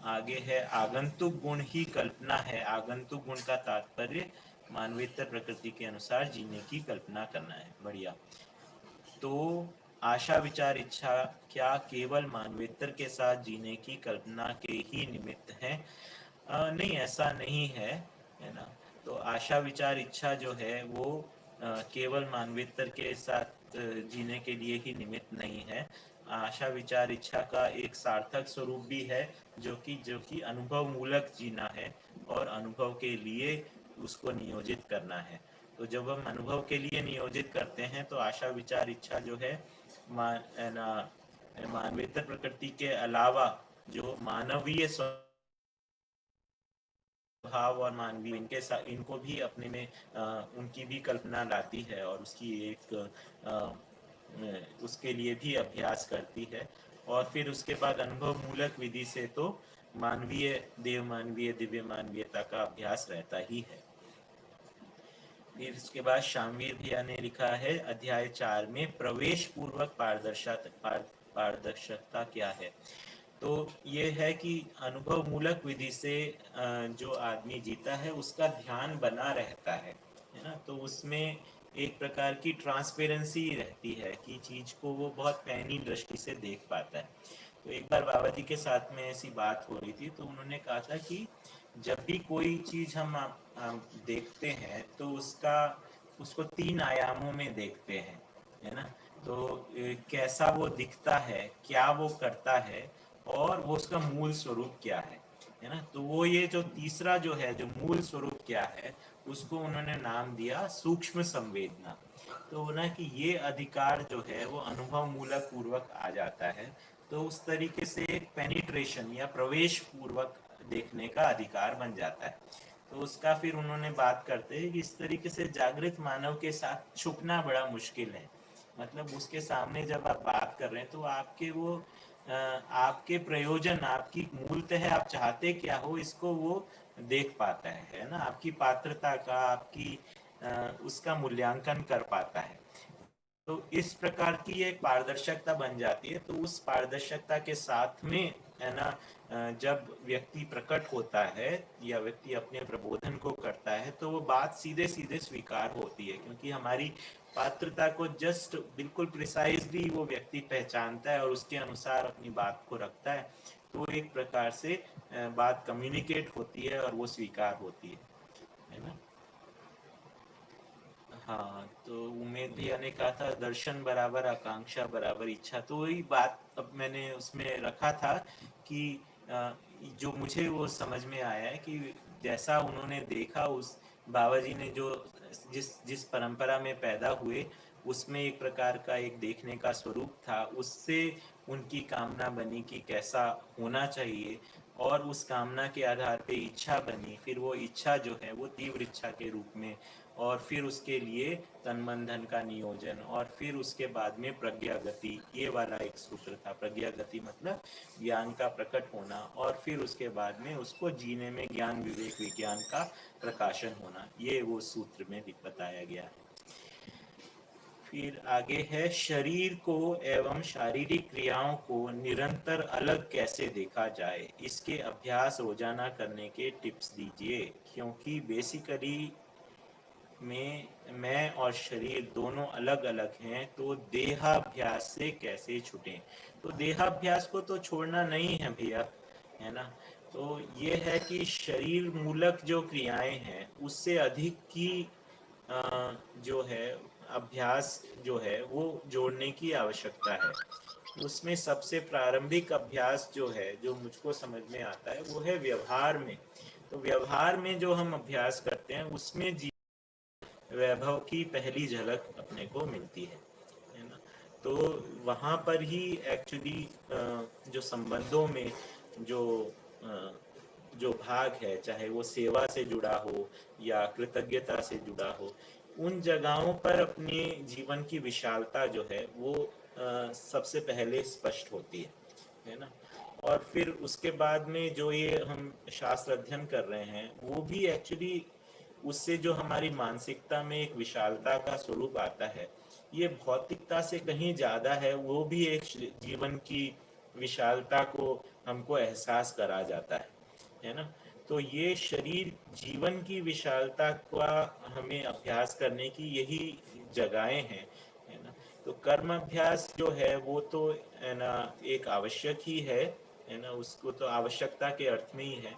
आगे है आगंतुक गुण ही कल्पना है। आगंतुक गुण का तात्पर्य मानवेतर प्रकृति के अनुसार जीने की कल्पना करना है। बढ़िया। तो आशा विचार इच्छा क्या केवल मानवेतर के साथ जीने की कल्पना के ही निमित्त हैं? नहीं, ऐसा नहीं है ना। तो आशा विचार इच्छा जो है वो केवल मानवेतर के साथ जीने के लिए ही निमित्त नहीं है। आशा विचार इच्छा का एक सार्थक स्वरूप भी है, जो कि अनुभव मूलक जीना है और अनुभव के लिए उसको नियोजित करना है। तो जब हम अनुभव के लिए नियोजित करते हैं तो आशा विचार इच्छा जो है मानवेतर प्रकृति के अलावा जो मानवीय स्वभाव और मानवीय इनके साथ इनको भी अपने में उनकी भी कल्पना लाती है और उसकी एक उसके लिए भी अभ्यास करती है। और फिर उसके बाद अनुभव मूलक विधि से तो मानवीय देव मानवीय दिव्य मानवीयता का अभ्यास रहता ही है। फिर इसके बाद शामवीर भैया ने लिखा है अध्याय 4 में प्रवेश पूर्वक पारदर्शकता क्या है। तो ये है कि अनुभव मूलक विधि से जो आदमी जीता है उसका ध्यान बना रहता है ना। तो उसमें एक प्रकार की ट्रांसपेरेंसी रहती है कि चीज को वो बहुत पैनी दृष्टि से देख पाता है। तो एक बार बाबा जी के साथ में ऐसी बात हो रही थी, तो उन्होंने कहा था कि जब भी कोई चीज हम देखते हैं तो उसको 3 आयामों में देखते हैं, है ना। तो कैसा वो दिखता है, क्या वो करता है, और वो उसका मूल स्वरूप क्या है ना। तो वो ये जो तीसरा जो है, जो मूल स्वरूप क्या है, उसको उन्होंने नाम दिया सूक्ष्म संवेदना। तो ना कि ये अधिकार जो है वो अनुभव मूलक पूर्वक आ जाता है। तो उस तरीके से एक पेनिट्रेशन या प्रवेश पूर्वक देखने का अधिकार बन जाता है। तो उसका फिर उन्होंने बात करते हैं कि इस तरीके से जागृत मानव के साथ छुपना बड़ा मुश्किल है। मतलब उसके सामने जब आप बात कर रहे हैं तो आपके प्रयोजन, आपकी मूलतः आप चाहते क्या हो, इसको वो देख पाता है ना। आपकी पात्रता का, आपकी उसका मूल्यांकन कर पाता है। तो इस प्रकार की एक पारदर्शिता बन जाती है। तो उस पारदर्शिता के साथ में, है ना, जब व्यक्ति प्रकट होता है या व्यक्ति अपने प्रबोधन को करता है तो वो बात सीधे सीधे स्वीकार होती है, क्योंकि हमारी पात्रता को जस्ट बिल्कुल प्रिसाइजली वो व्यक्ति पहचानता है और उसके अनुसार अपनी बात को रखता है। तो एक प्रकार से बात कम्युनिकेट होती है और वो स्वीकार होती है ना। हाँ, तो उमेद भैया ने कहा था दर्शन बराबर आकांक्षा बराबर इच्छा। तो वही बात अब मैंने उसमें रखा था कि जो मुझे वो समझ में आया है कि जैसा उन्होंने देखा, उस बाबा जी ने जो जिस जिस परंपरा में पैदा हुए उसमें एक प्रकार का एक देखने का स्वरूप था। उससे उनकी कामना बनी कि कैसा होना चाहिए, और उस कामना के आधार पे इच्छा बनी। फिर वो इच्छा जो है वो तीव्र इच्छा के रूप में, और फिर उसके लिए तन मन धन का नियोजन, और फिर उसके बाद में प्रज्ञा गति, ये वाला एक सूत्र था। प्रज्ञा गति मतलब ज्ञान का प्रकट होना, और फिर उसके बाद में उसको जीने में ज्ञान विवेक विज्ञान का प्रकाशन होना, ये वो सूत्र में भी बताया गया है। फिर आगे है शरीर को एवं शारीरिक क्रियाओं को निरंतर अलग कैसे देखा जाए, इसके अभ्यास रोजाना करने के टिप्स दीजिए। क्योंकि बेसिकली में मैं और शरीर दोनों अलग अलग हैं, तो देहाभ्यास से कैसे छूटें। तो देहाभ्यास को तो छोड़ना नहीं है भैया, है ना। तो ये है कि शरीर मूलक जो क्रियाएं हैं उससे अधिक की जो है अभ्यास जो है वो जोड़ने की आवश्यकता है। उसमें सबसे प्रारंभिक अभ्यास जो है, जो मुझको समझ में आता है, वो है व्यवहार में। तो व्यवहार में जो हम अभ्यास करते हैं उसमें वैभव की पहली झलक अपने को मिलती है ना। तो वहाँ पर ही एक्चुअली जो संबंधों में जो अ, जो भाग है, चाहे वो सेवा से जुड़ा हो या कृतज्ञता से जुड़ा हो, उन जगहों पर अपने जीवन की विशालता जो है वो सबसे पहले स्पष्ट होती है ना। और फिर उसके बाद में जो ये हम शास्त्र अध्ययन कर रहे हैं वो भी एक्चुअली उससे जो हमारी मानसिकता में एक विशालता का स्वरूप आता है, ये भौतिकता से कहीं ज्यादा है। वो भी एक जीवन की विशालता को हमको एहसास करा जाता है ना। तो ये शरीर जीवन की विशालता का हमें अभ्यास करने की यही जगहें हैं, है ना। तो कर्म अभ्यास जो है वो तो है ना एक आवश्यक ही है ना, उसको तो आवश्यकता के अर्थ में ही है।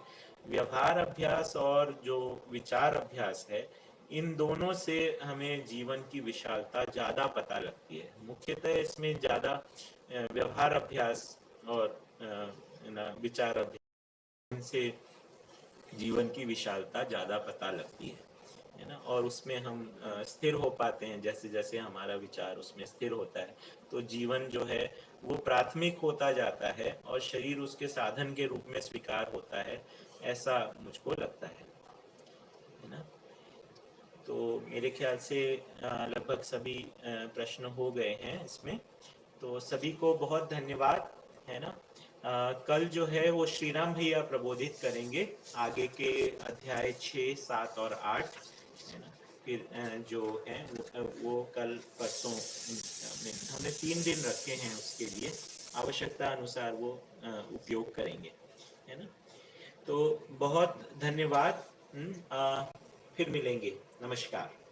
व्यवहार अभ्यास और जो विचार अभ्यास है, इन दोनों से हमें जीवन की विशालता ज़्यादा पता लगती है। मुख्यतः इसमें ज़्यादा व्यवहार अभ्यास और विचार अभ्यास से जीवन की विशालता ज़्यादा पता लगती है ना। और उसमें हम स्थिर हो पाते हैं। जैसे जैसे हमारा विचार उसमें स्थिर होता है तो जीवन जो है वो प्राथमिक होता जाता है और शरीर उसके साधन के रूप में स्वीकार होता है, ऐसा मुझको लगता है ना। तो मेरे ख्याल से लगभग सभी प्रश्न हो गए हैं इसमें। तो सभी को बहुत धन्यवाद, है ना। कल जो है वो श्री राम भैया प्रबोधित करेंगे आगे के अध्याय 6, 7 और 8, है ना। फिर जो है वो कल परसों हमने 3 दिन रखे हैं उसके लिए, आवश्यकता अनुसार वो उपयोग करेंगे, है ना। तो बहुत धन्यवाद। फिर मिलेंगे। नमस्कार।